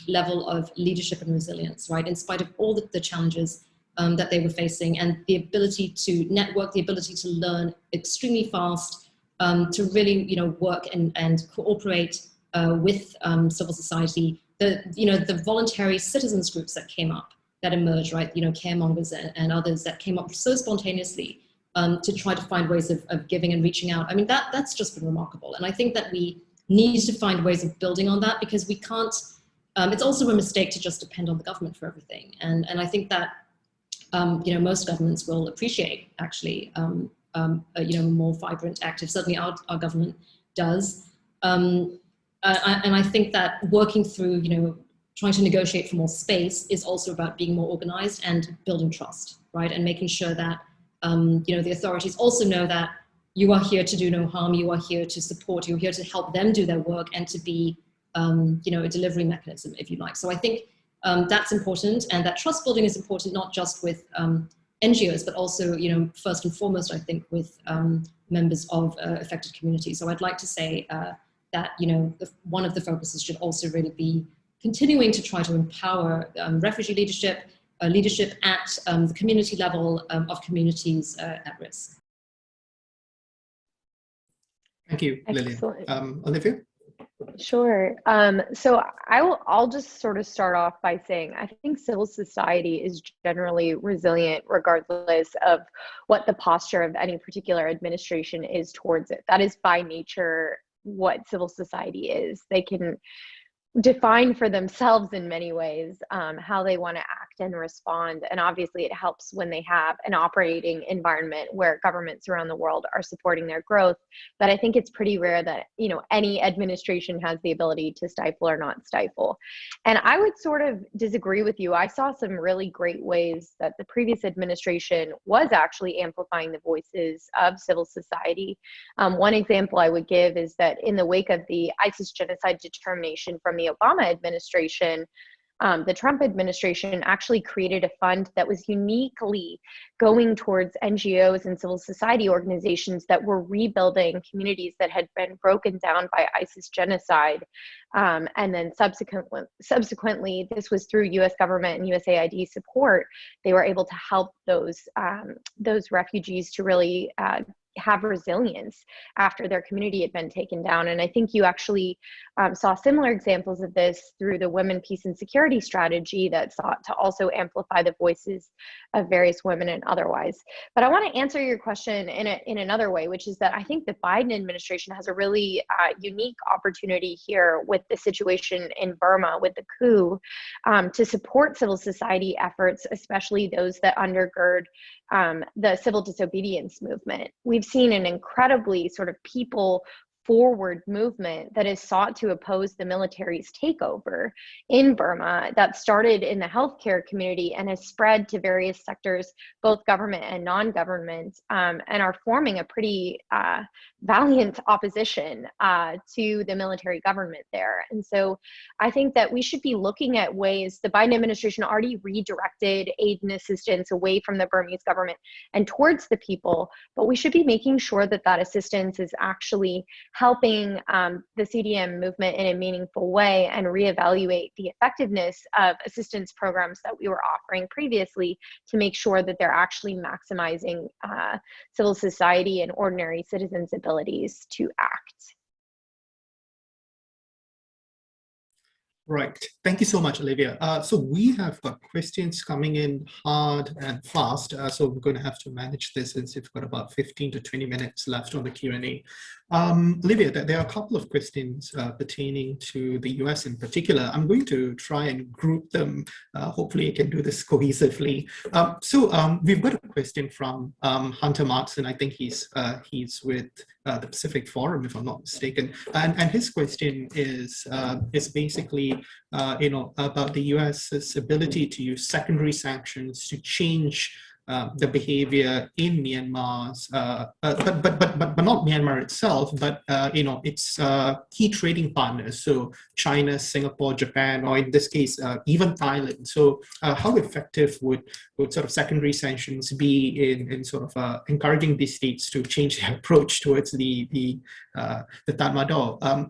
level of leadership and resilience, right? In spite of all the challenges that they were facing, and the ability to network, the ability to learn extremely fast, to really, work and cooperate with civil society, the voluntary citizens groups that came up, that emerged, right? Caremongers and others that came up so spontaneously to try to find ways of giving and reaching out. I mean, that's just been remarkable. And I think that we need to find ways of building on that, because we can't, it's also a mistake to just depend on the government for everything. And I think that, most governments will appreciate actually, more vibrant, active, certainly our government does. And I think that working through, trying to negotiate for more space is also about being more organized and building trust, right? And making sure that, the authorities also know that you are here to do no harm, you are here to support, you're here to help them do their work and to be, a delivery mechanism, if you like. So I think that's important, and that trust building is important, not just with NGOs, but also, first and foremost, I think, with members of affected communities. So I'd like to say that, one of the focuses should also really be continuing to try to empower refugee leadership at the community level of communities at risk. Thank you, Lillian. Olivia? Sure. So I'll just sort of start off by saying I think civil society is generally resilient regardless of what the posture of any particular administration is towards it. That is by nature what civil society is. They can define for themselves in many ways how they want to act and respond. And obviously it helps when they have an operating environment where governments around the world are supporting their growth. But I think it's pretty rare that, any administration has the ability to stifle or not stifle. And I would sort of disagree with you. I saw some really great ways that the previous administration was actually amplifying the voices of civil society. One example I would give is that in the wake of the ISIS genocide determination from the Obama administration, the Trump administration actually created a fund that was uniquely going towards NGOs and civil society organizations that were rebuilding communities that had been broken down by ISIS genocide. And then subsequently, this was through US government and USAID support, they were able to help those refugees to really have resilience after their community had been taken down. And I think you actually saw similar examples of this through the Women, Peace and Security strategy that sought to also amplify the voices of various women and otherwise. But I want to answer your question in another way, which is that I think the Biden administration has a really unique opportunity here with the situation in Burma, with the coup, to support civil society efforts, especially those that undergird the civil disobedience movement. We've seen an incredibly sort of people forward movement that has sought to oppose the military's takeover in Burma that started in the healthcare community and has spread to various sectors, both government and non-government, and are forming a pretty valiant opposition to the military government there. And so I think that we should be looking at ways. The Biden administration already redirected aid and assistance away from the Burmese government and towards the people, but we should be making sure that that assistance is actually helping the CDM movement in a meaningful way and reevaluate the effectiveness of assistance programs that we were offering previously to make sure that they're actually maximizing civil society and ordinary citizens' abilities to act. Right. Thank you so much, Olivia. So we have got questions coming in hard and fast. So we're going to have to manage this since we've got about 15 to 20 minutes left on the Q&A. Olivia, there are a couple of questions pertaining to the US in particular. I'm going to try and group them. Hopefully I can do this cohesively. We've got a question from Hunter Markson. I think he's with the Pacific Forum, if I'm not mistaken. And his question is basically, about the US's ability to use secondary sanctions to change the behavior in Myanmar's, but not Myanmar itself, but its key trading partners, so China, Singapore, Japan, or in this case, even Thailand. So how effective would sort of secondary sanctions be in sort of encouraging these states to change their approach towards the Tatmadaw?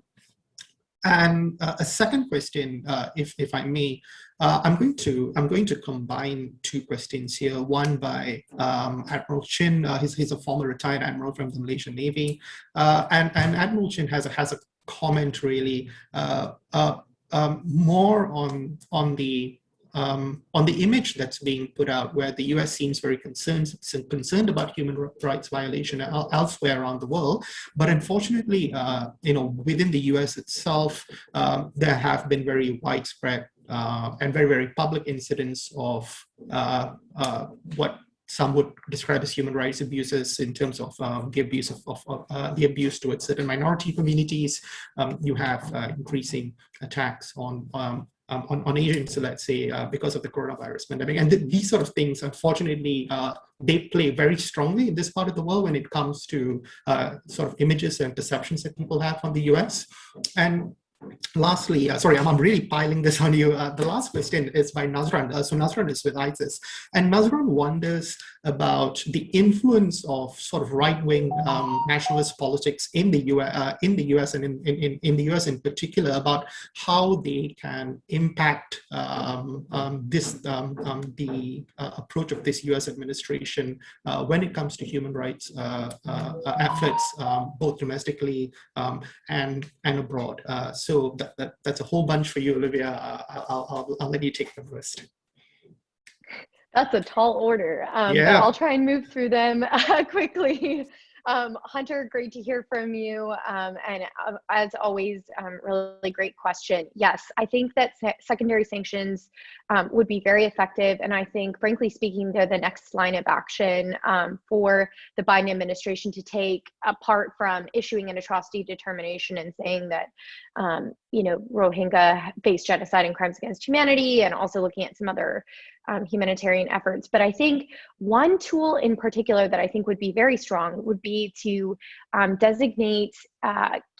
And a second question, if I may, I'm going to combine two questions here. One by Admiral Chin. He's a former retired admiral from the Malaysian Navy, and Admiral Chin has a comment really more on the image that's being put out, where the US seems very concerned about human rights violation elsewhere around the world, but unfortunately, within the US itself, there have been very widespread and very, very public incidents of what some would describe as human rights abuses in terms of the abuse towards certain minority communities. You have increasing attacks on Asians, let's say, because of the coronavirus pandemic. And these sort of things, unfortunately, they play very strongly in this part of the world when it comes to sort of images and perceptions that people have from the US. And lastly, sorry, I'm really piling this on you. The last question is by Nazran. So Nazran is with ISIS. And Nazran wonders about the influence of sort of right-wing nationalist politics in the US and in the US in particular, about how they can impact the approach of this US administration when it comes to human rights efforts, both domestically and abroad. So that's a whole bunch for you, Olivia. I'll let you take them first. That's a tall order, but I'll try and move through them quickly. Hunter, great to hear from you. And as always, really great question. Yes, I think that secondary sanctions would be very effective. And I think, frankly speaking, they're the next line of action for the Biden administration to take, apart from issuing an atrocity determination and saying that, Rohingya face genocide and crimes against humanity, and also looking at some other humanitarian efforts. But I think one tool in particular that I think would be very strong would be to designate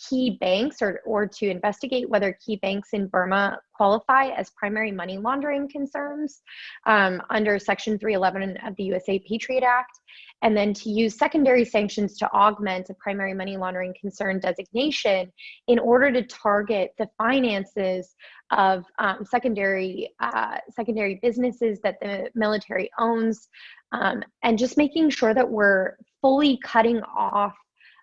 key banks or to investigate whether key banks in Burma qualify as primary money laundering concerns under Section 311 of the USA Patriot Act, and then to use secondary sanctions to augment a primary money laundering concern designation in order to target the finances of secondary businesses that the military owns, and just making sure that we're fully cutting off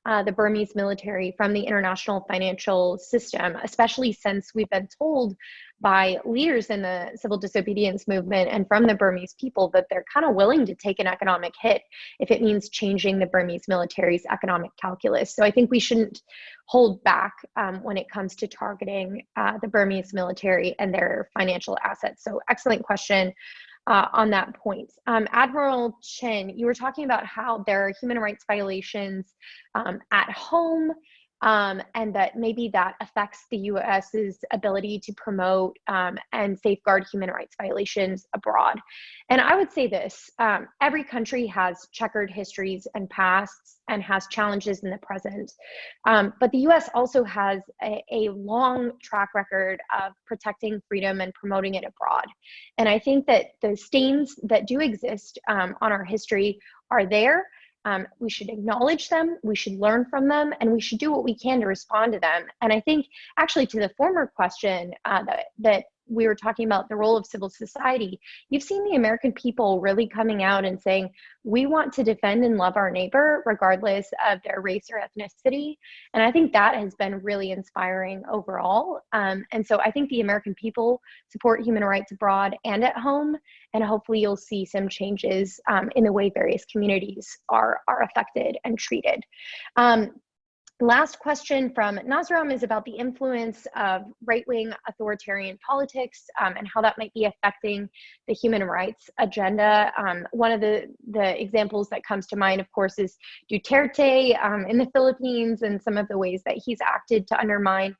the Burmese military from the international financial system, especially since we've been told by leaders in the civil disobedience movement and from the Burmese people that they're kind of willing to take an economic hit if it means changing the Burmese military's economic calculus. So I think we shouldn't hold back when it comes to targeting the Burmese military and their financial assets. So excellent question. On that point. Admiral Chin, you were talking about how there are human rights violations at home, and that maybe that affects the US's ability to promote and safeguard human rights violations abroad. And I would say this, every country has checkered histories and pasts and has challenges in the present. But the US also has a long track record of protecting freedom and promoting it abroad. And I think that the stains that do exist on our history are there. We should acknowledge them, we should learn from them, and we should do what we can to respond to them. And I think actually to the former question that we were talking about, the role of civil society, you've seen the American people really coming out and saying, we want to defend and love our neighbor regardless of their race or ethnicity. And I think that has been really inspiring overall. And so I think the American people support human rights abroad and at home, and hopefully you'll see some changes in the way various communities are affected and treated. Last question from Nazram is about the influence of right-wing authoritarian politics and how that might be affecting the human rights agenda. One of the examples that comes to mind, of course, is Duterte in the Philippines and some of the ways that he's acted to undermine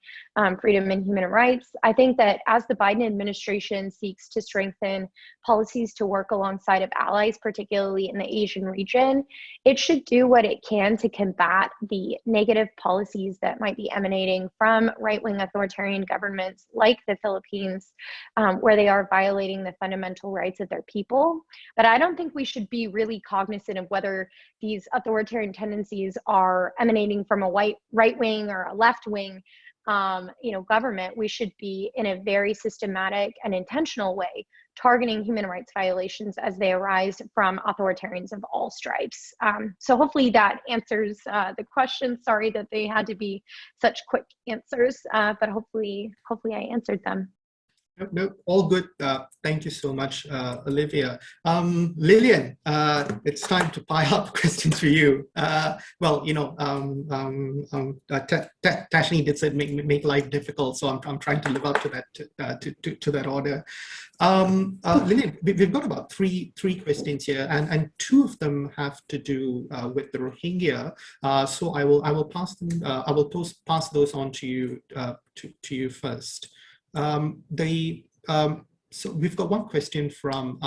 freedom and human rights. I think that as the Biden administration seeks to strengthen policies to work alongside of allies, particularly in the Asian region, it should do what it can to combat the negative policies that might be emanating from right-wing authoritarian governments like the Philippines, where they are violating the fundamental rights of their people. But I don't think we should be really cognizant of whether these authoritarian tendencies are emanating from a right-wing or a left-wing government. We should be in a very systematic and intentional way targeting human rights violations as they arise from authoritarians of all stripes. So hopefully that answers the question. Sorry that they had to be such quick answers, but hopefully I answered them. No, all good. Thank you so much, Olivia. Lillian, it's time to pile up questions for you. Tashni did say make life difficult, so I'm trying to live up to that to that order. Lillian, we've got about three questions here, and two of them have to do with the Rohingya. So I will pass them. I will pass those on to you to you first. So we've got one question from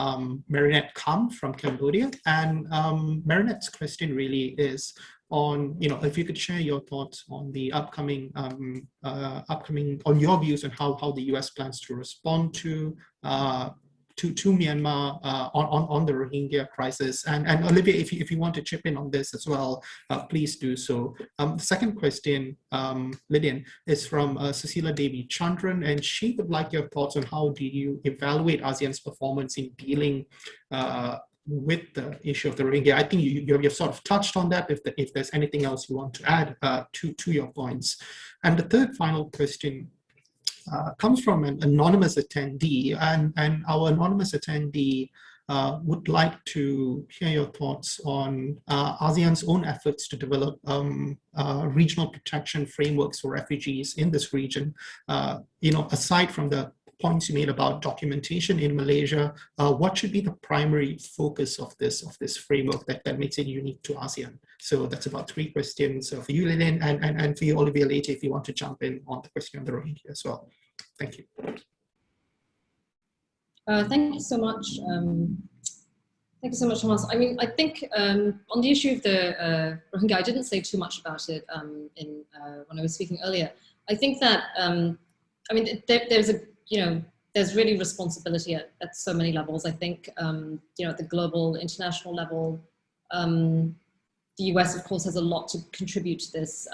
Marinette Kam from Cambodia, and Marinette's question really is on, if you could share your thoughts on the upcoming on your views on how the US plans to respond to Myanmar on the Rohingya crisis. And Olivia, if you want to chip in on this as well, please do so. The second question, Lillian, is from Susila Devi Chandran, and she would like your thoughts on how do you evaluate ASEAN's performance in dealing with the issue of the Rohingya. I think you've sort of touched on that. If there's anything else you want to add to your points. And the third final question comes from an anonymous attendee, and our anonymous attendee would like to hear your thoughts on ASEAN's own efforts to develop regional protection frameworks for refugees in this region. Aside from the points you made about documentation in Malaysia, what should be the primary focus of this framework that makes it unique to ASEAN? So that's about three questions for you, Lillian, and for you, Olivia, later, if you want to jump in on the question on the Rohingya as well. Thank you. Thank you so much. Thank you so much, Thomas. I mean, I think on the issue of the Rohingya, I didn't say too much about it when I was speaking earlier. I think that there's really responsibility at so many levels. I think at the global, international level, the US, of course, has a lot to contribute to this.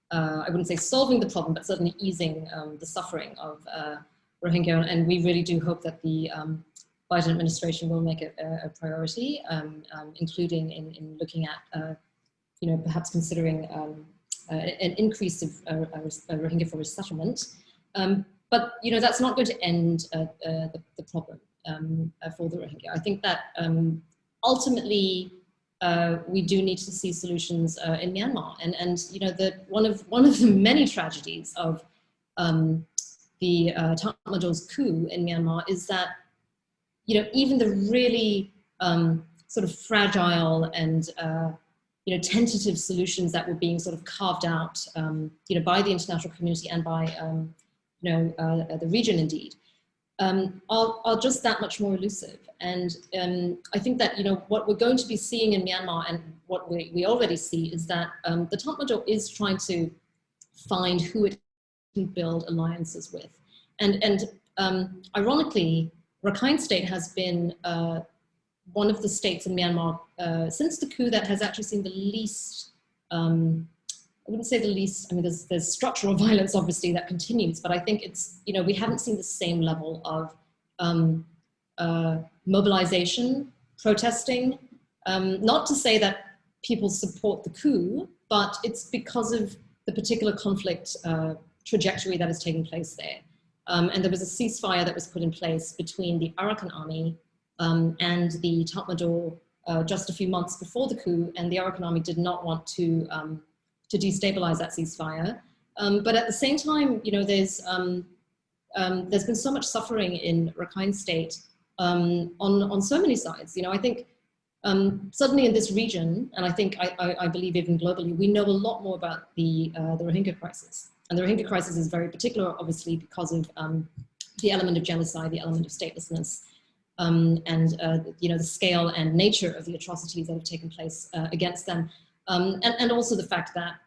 I wouldn't say solving the problem, but certainly easing the suffering of Rohingya. And we really do hope that the Biden administration will make it a priority, including in looking at, perhaps considering an increase of Rohingya for resettlement. But that's not going to end the problem for the Rohingya. I think that ultimately we do need to see solutions in Myanmar, and one of the many tragedies of the Tatmadaul's coup in Myanmar is that even the really sort of fragile and tentative solutions that were being sort of carved out by the international community and by the region indeed are just that much more elusive. And I think that what we're going to be seeing in Myanmar, and what we already see, is that the Tatmadaul is trying to find who it can build alliances with, and ironically, Rakhine State has been one of the states in Myanmar since the coup that has actually seen the least, I wouldn't say the least, I mean, there's structural violence obviously that continues, but I think it's, we haven't seen the same level of mobilization, protesting, not to say that people support the coup, but it's because of the particular conflict trajectory that is taking place there. And there was a ceasefire that was put in place between the Arakan army and the Tatmadaul just a few months before the coup, and the Arakan army did not want to destabilize that ceasefire. But at the same time, there's been so much suffering in Rakhine State on so many sides. I think certainly in this region, and I believe even globally, we know a lot more about the Rohingya crisis. And the Rohingya crisis is very particular, obviously, because of the element of genocide, the element of statelessness, and the scale and nature of the atrocities that have taken place against them, and also the fact that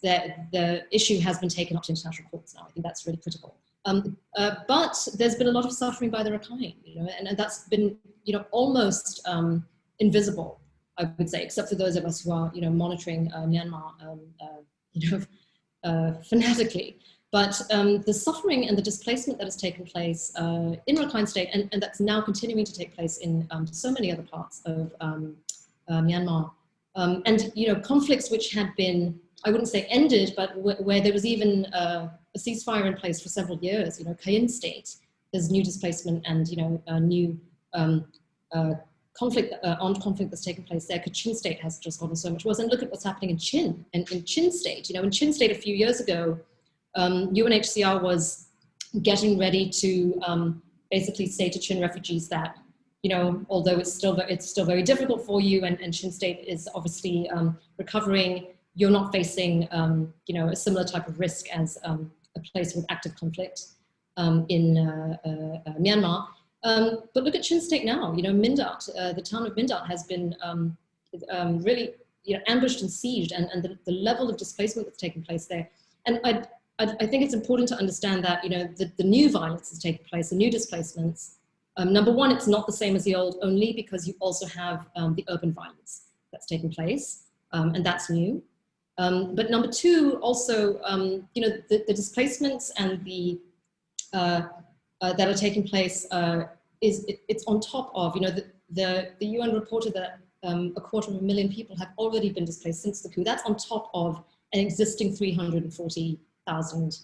the issue has been taken up to international courts now. I think that's really critical. But there's been a lot of suffering by the Rakhine, and that's been almost invisible, I would say, except for those of us who are monitoring Myanmar fanatically. But the suffering and the displacement that has taken place in Rakhine State, and that's now continuing to take place in so many other parts of Myanmar, and conflicts which had been, I wouldn't say ended, but where there was even a ceasefire in place for several years. Kayin State, there's new displacement and a new conflict, armed conflict that's taken place there. Kachin State has just gotten so much worse. And look at what's happening in Chin, and in Chin State. In Chin State a few years ago, UNHCR was getting ready to basically say to Chin refugees that, although it's still very difficult for you, and Chin State is obviously recovering, you're not facing a similar type of risk as a place with active conflict in Myanmar. But look at Chin State now. Mindat, the town of Mindat has been really ambushed and sieged, and the level of displacement that's taken place there. And I think it's important to understand that the new violence that's taking place, the new displacements. Number one, it's not the same as the old, only because you also have the urban violence that's taking place, and that's new. But number two, also, the displacements and the that are taking place it's on top of, the UN reported that 250,000 people have already been displaced since the coup. That's on top of an existing 340,000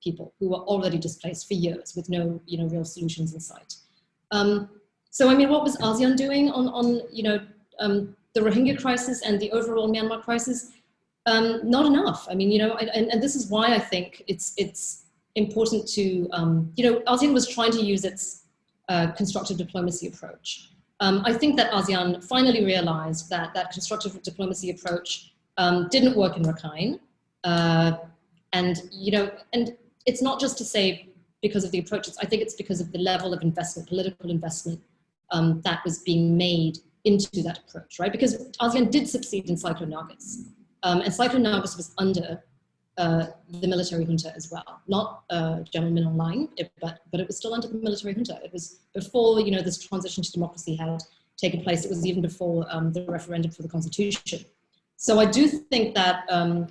people who were already displaced for years with no real solutions in sight. So I mean, what was ASEAN doing on the Rohingya crisis and the overall Myanmar crisis? Not enough. I mean, and this is why I think it's important to, ASEAN was trying to use its constructive diplomacy approach. I think that ASEAN finally realized that that constructive diplomacy approach didn't work in Rakhine. And it's not just to say because of the approaches, I think it's because of the level of investment, political investment that was being made into that approach, right? Because ASEAN did succeed in Cyclone Nargis. And Cyclone Nargis was under the military junta as well, not General Min Aung Hlaing, but it was still under the military junta. It was before this transition to democracy had taken place. It was even before the referendum for the constitution. So I do think that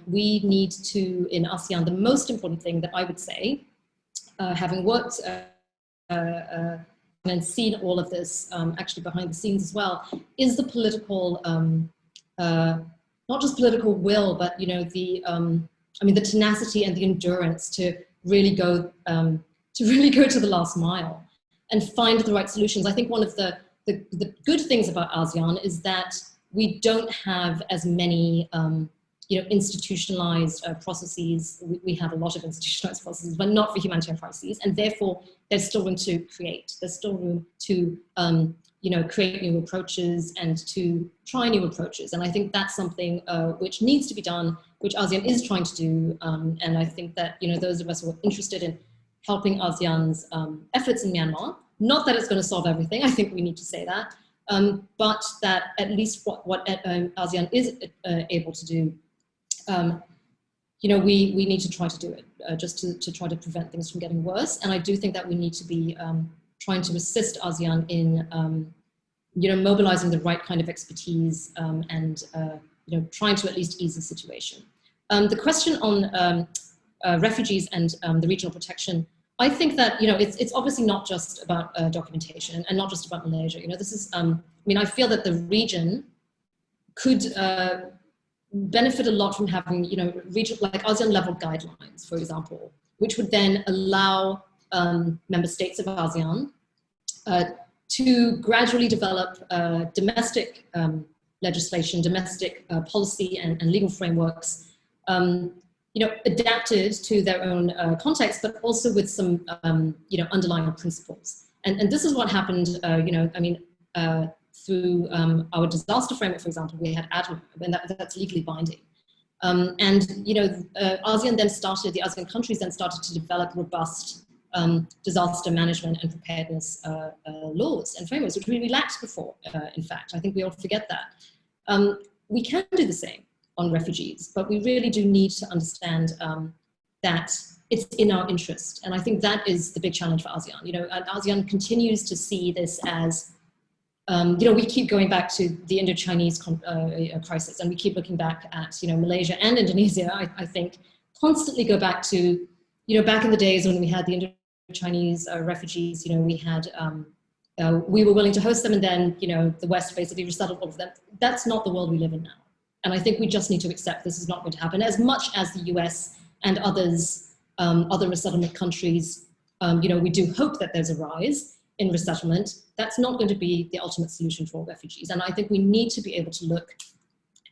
we need to, in ASEAN, the most important thing that I would say, having worked and seen all of this actually behind the scenes as well, is the political, not just political will, but the tenacity and the endurance to really go to the last mile and find the right solutions. I think one of the good things about ASEAN is that we don't have as many institutionalized processes. We have a lot of institutionalized processes, but not for humanitarian crises. And therefore, there's still room to create. There's still room to create new approaches and to try new approaches. And I think that's something which needs to be done, which ASEAN is trying to do. And I think that those of us who are interested in helping ASEAN's efforts in Myanmar, not that it's going to solve everything, I think we need to say that, but that at least what ASEAN is able to do, we need to try to do it just to try to prevent things from getting worse. And I do think that we need to be trying to assist ASEAN in, mobilizing the right kind of expertise and, trying to at least ease the situation. The question on refugees and the regional protection, I think that, it's obviously not just about documentation and not just about Malaysia. This is, I feel that the region could benefit a lot from having, region, like ASEAN level guidelines, for example, which would then allow member states of ASEAN to gradually develop domestic legislation, domestic policy and legal frameworks, adapted to their own context, but also with some, underlying principles. And this is what happened, through our disaster framework, for example, we had ADMA, and that's legally binding. ASEAN then started, the ASEAN countries then started to develop robust disaster management and preparedness laws and frameworks, which we lacked before, in fact. I think we all forget that. We can do the same on refugees, but we really do need to understand that it's in our interest. And I think that is the big challenge for ASEAN. And ASEAN continues to see this as, we keep going back to the Indo-Chinese crisis, and we keep looking back at, Malaysia and Indonesia, I think, constantly go back to, back in the days when we had the Indo-Chinese refugees, we had, we were willing to host them, and then, the West basically resettled all of them. That's not the world we live in now. And I think we just need to accept this is not going to happen. As much as the US and others, other resettlement countries, we do hope that there's a rise in resettlement, that's not going to be the ultimate solution for refugees. And I think we need to be able to look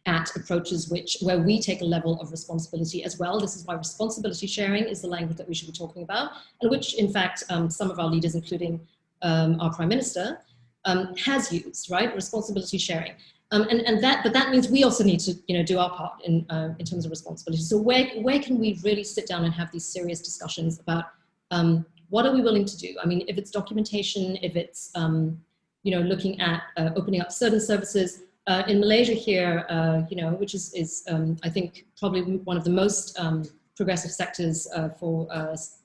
at approaches where we take a level of responsibility as well. This is why responsibility sharing is the language that we should be talking about, and which, in fact, some of our leaders, including our Prime Minister, has used, right? Responsibility sharing. But that means we also need to, do our part in terms of responsibility. So where can we really sit down and have these serious discussions about what are we willing to do? If it's documentation, if it's, looking at opening up certain services. In Malaysia here, which is I think, probably one of the most progressive sectors for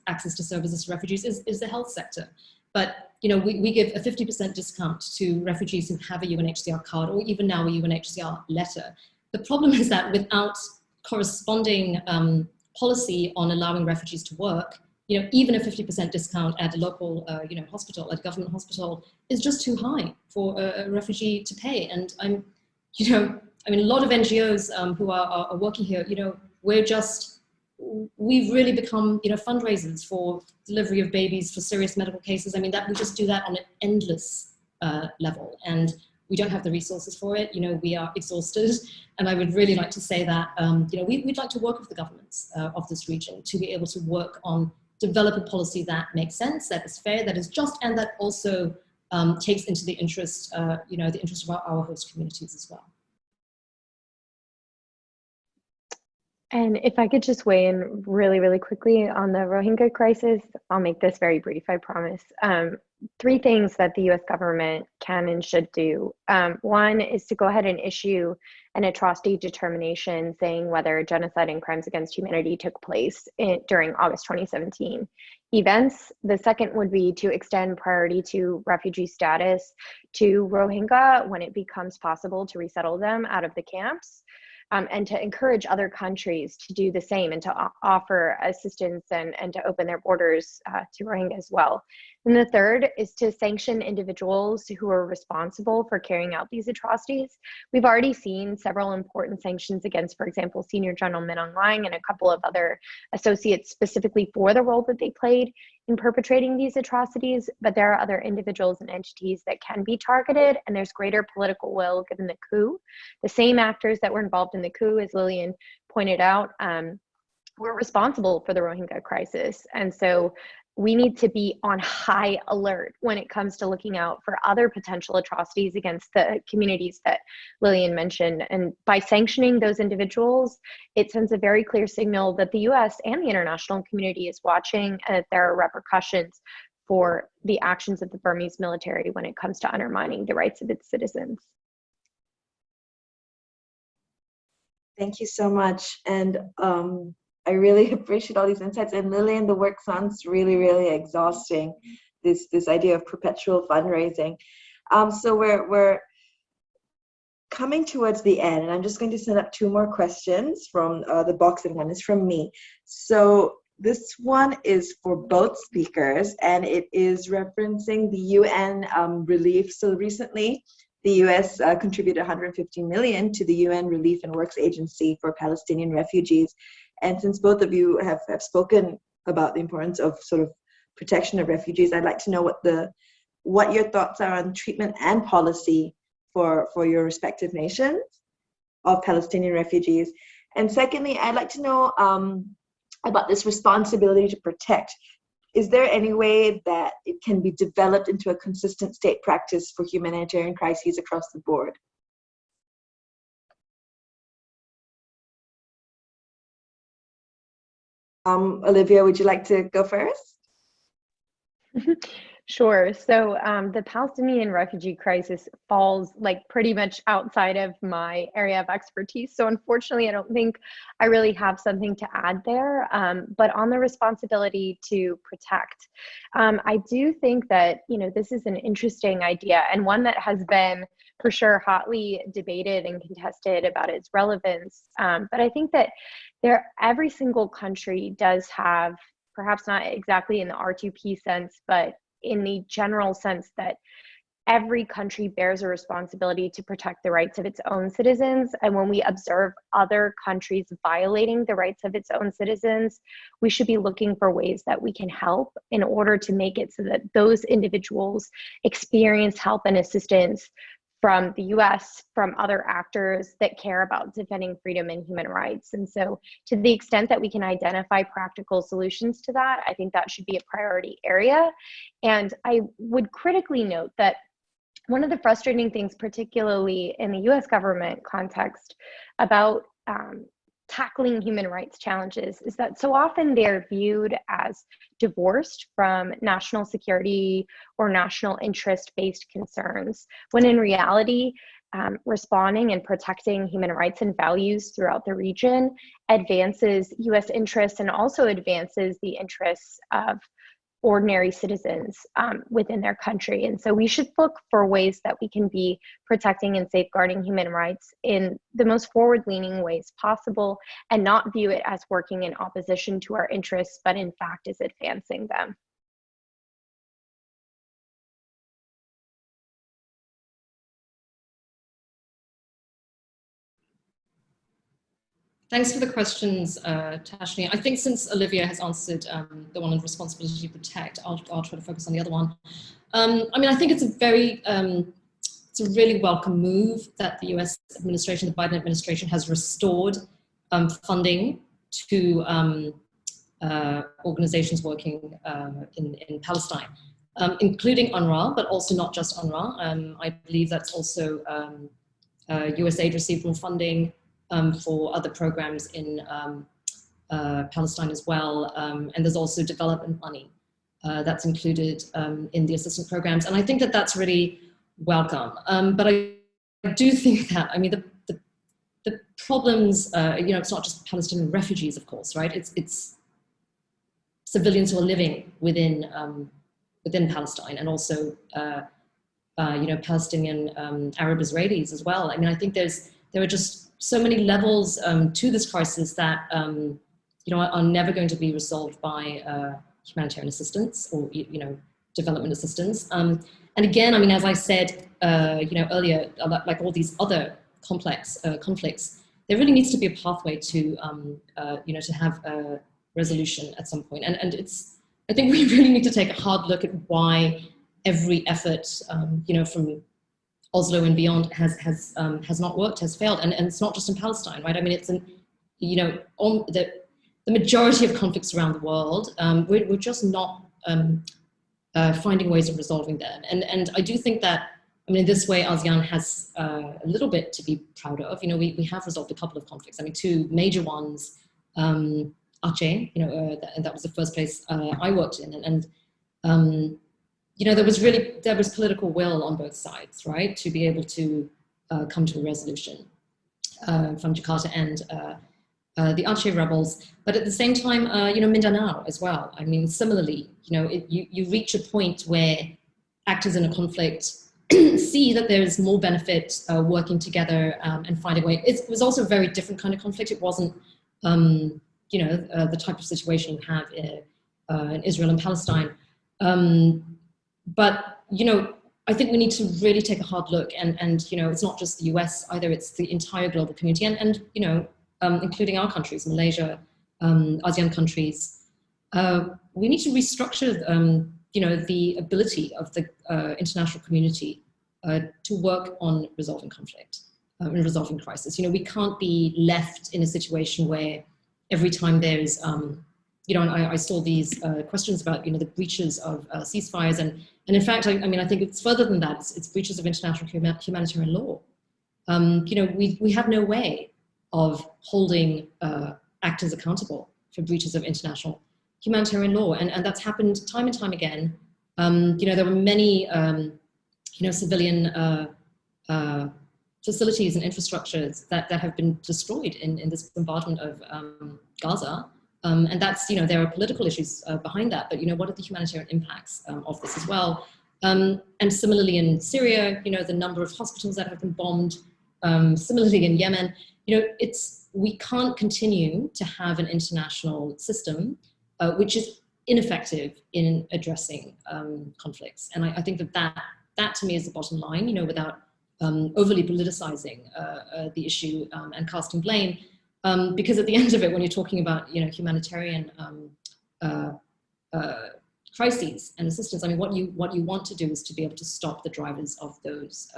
access to services to refugees is the health sector. But we give a 50% discount to refugees who have a UNHCR card, or even now a UNHCR letter. The problem is that without corresponding policy on allowing refugees to work, even a 50% discount at a local, hospital, at a government hospital, is just too high for a refugee to pay. And a lot of NGOs who are working here, we've really become, fundraisers for delivery of babies for serious medical cases. That we just do that on an endless level, and we don't have the resources for it. We are exhausted, and I would really like to say that, we'd like to work with the governments of this region to be able to work on develop a policy that makes sense, that is fair, that is just, and that also takes into the interest, the interest of our host communities as well. And if I could just weigh in really, really quickly on the Rohingya crisis, I'll make this very brief, I promise. 3 things that the US government can and should do. One is to go ahead and issue an atrocity determination saying whether genocide and crimes against humanity took place during August 2017 events. The second would be to extend priority to refugee status to Rohingya when it becomes possible to resettle them out of the camps. and to encourage other countries to do the same and to offer assistance and to open their borders to Rohingya as well. And the third is to sanction individuals who are responsible for carrying out these atrocities. We've already seen several important sanctions against, for example, Senior General Min Aung Hlaing and a couple of other associates specifically for the role that they played in perpetrating these atrocities, but there are other individuals and entities that can be targeted, and there's greater political will given the coup. The same actors that were involved in the coup, as Lillian pointed out, were responsible for the Rohingya crisis. And so we need to be on high alert when it comes to looking out for other potential atrocities against the communities that Lillian mentioned. And by sanctioning those individuals, it sends a very clear signal that the US and the international community is watching and that there are repercussions for the actions of the Burmese military when it comes to undermining the rights of its citizens. Thank you so much. And I really appreciate all these insights. And Lillian, the work sounds really, really exhausting, this idea of perpetual fundraising. So we're coming towards the end, and I'm just going to send up 2 more questions from the box, and one is from me. So this one is for both speakers, and it is referencing the UN relief. So recently, the US contributed 150 million to the UN Relief and Works Agency for Palestinian refugees. And since both of you have spoken about the importance of sort of protection of refugees, I'd like to know what your thoughts are on treatment and policy for your respective nations of Palestinian refugees. And secondly, I'd like to know about this responsibility to protect. Is there any way that it can be developed into a consistent state practice for humanitarian crises across the board? Olivia, would you like to go first? Sure. So the Palestinian refugee crisis falls like pretty much outside of my area of expertise. So unfortunately, I don't think I really have something to add there. But on the responsibility to protect, I do think that, this is an interesting idea and one that has been for sure hotly debated and contested about its relevance. But I think that every single country does have, perhaps not exactly in the R2P sense, but in the general sense that every country bears a responsibility to protect the rights of its own citizens. And when we observe other countries violating the rights of its own citizens, we should be looking for ways that we can help in order to make it so that those individuals experience help and assistance from the US, from other actors that care about defending freedom and human rights. And so to the extent that we can identify practical solutions to that, I think that should be a priority area. And I would critically note that one of the frustrating things, particularly in the US government context, about tackling human rights challenges is that so often they're viewed as divorced from national security or national interest-based concerns, when in reality, responding and protecting human rights and values throughout the region advances US interests and also advances the interests of ordinary citizens within their country. And so we should look for ways that we can be protecting and safeguarding human rights in the most forward-leaning ways possible and not view it as working in opposition to our interests, but in fact is advancing them. Thanks for the questions, Tashni. I think since Olivia has answered the one on responsibility to protect, I'll try to focus on the other one. I think it's it's a really welcome move that the US administration, the Biden administration, has restored funding to organizations working in Palestine, including UNRWA, but also not just UNRWA. I believe that's also USAID received more funding for other programs in Palestine as well. And there's also development money that's included in the assistance programs. And I think that that's really welcome. But I do think that, the problems, it's not just Palestinian refugees, of course, right? It's civilians who are living within Palestine, and also, Palestinian Arab Israelis as well. I think there are just so many levels to this crisis that are never going to be resolved by humanitarian assistance or development assistance. And again, I mean, as I said earlier, like all these other complex conflicts, there really needs to be a pathway to to have a resolution at some point. And I think we really need to take a hard look at why every effort from Oslo and beyond has not worked, has failed, and it's not just in Palestine, right? I mean, it's the majority of conflicts around the world, we're just not finding ways of resolving them, and I do think that, I mean, in this way, ASEAN has a little bit to be proud of. We have resolved a couple of conflicts. I mean, two major ones, Aceh, that was the first place I worked in, and there was political will on both sides, right, to be able to come to a resolution from Jakarta and the Aceh rebels. But at the same time, Mindanao as well. I mean, similarly, you reach a point where actors in a conflict see that there's more benefit working together and finding a way. It was also a very different kind of conflict. It wasn't, the type of situation you have in Israel and Palestine. But I think we need to really take a hard look, and it's not just the US either; it's the entire global community, and including our countries, Malaysia, ASEAN countries. We need to restructure, the ability of the international community to work on resolving conflict and resolving crisis. We can't be left in a situation where every time there's, and I saw these questions about, the breaches of ceasefires, and in fact, I mean, I think it's further than that. It's breaches of international humanitarian law. We have no way of holding actors accountable for breaches of international humanitarian law, and that's happened time and time again. There were many, civilian facilities and infrastructures that have been destroyed in this bombardment of Gaza. And that's, there are political issues behind that, but, what are the humanitarian impacts of this as well? And similarly in Syria, the number of hospitals that have been bombed, similarly in Yemen, we can't continue to have an international system which is ineffective in addressing conflicts. And I think that to me is the bottom line, without overly politicizing the issue and casting blame. Because at the end of it, when you're talking about humanitarian crises and assistance, I mean, what you want to do is to be able to stop the drivers of those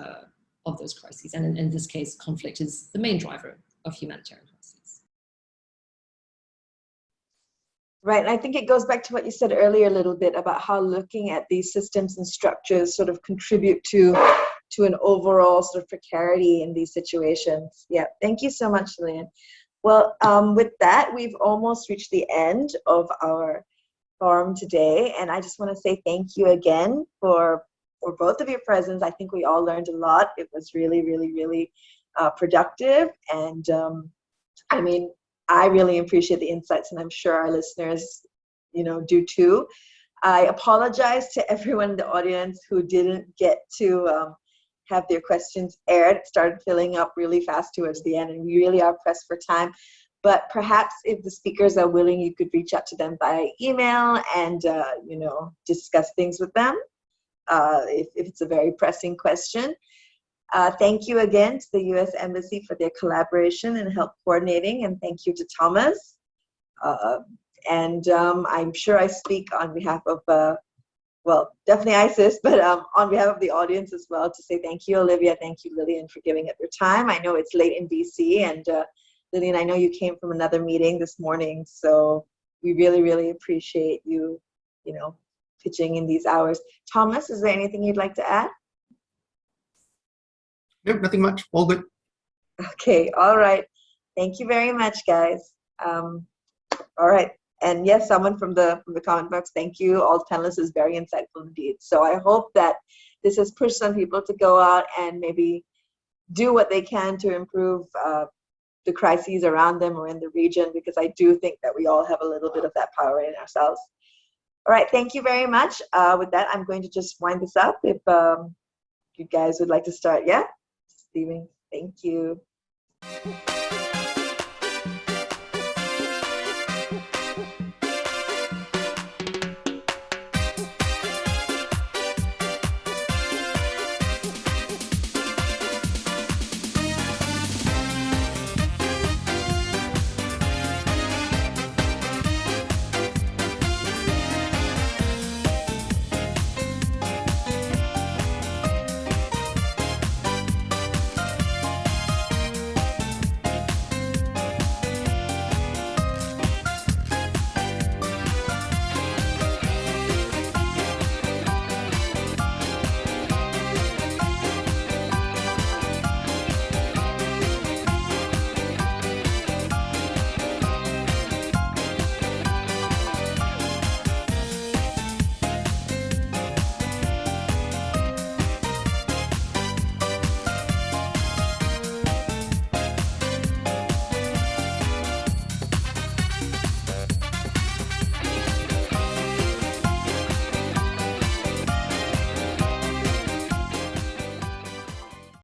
crises, and in this case, conflict is the main driver of humanitarian crises. Right, and I think it goes back to what you said earlier a little bit about how looking at these systems and structures sort of contribute to an overall sort of precarity in these situations. Yeah, thank you so much, Lillian. Well, with that, we've almost reached the end of our forum today, and I just want to say thank you again for both of your presence. I think we all learned a lot. It was really, really, really productive, and I mean, I really appreciate the insights, and I'm sure our listeners, do too. I apologize to everyone in the audience who didn't get to have their questions aired. It started filling up really fast towards the end, and we really are pressed for time. But perhaps if the speakers are willing, you could reach out to them by email and discuss things with them if it's a very pressing question. Thank you again to the U.S. Embassy for their collaboration and help coordinating, and thank you to Thomas. I'm sure I speak on behalf of well, definitely ISIS, but on behalf of the audience as well, to say thank you, Olivia, thank you, Lillian, for giving up your time. I know it's late in DC, and Lillian, I know you came from another meeting this morning, so we really, really appreciate you, pitching in these hours. Thomas, is there anything you'd like to add? No, nothing much. All good. Okay, all right. Thank you very much, guys. All right. And yes, someone from the comment box, thank you. All the panelists is very insightful indeed. So I hope that this has pushed some people to go out and maybe do what they can to improve the crises around them or in the region, because I do think that we all have a little bit of that power in ourselves. All right, thank you very much. With that, I'm going to just wind this up. If you guys would like to start, yeah? Steven, thank you. you.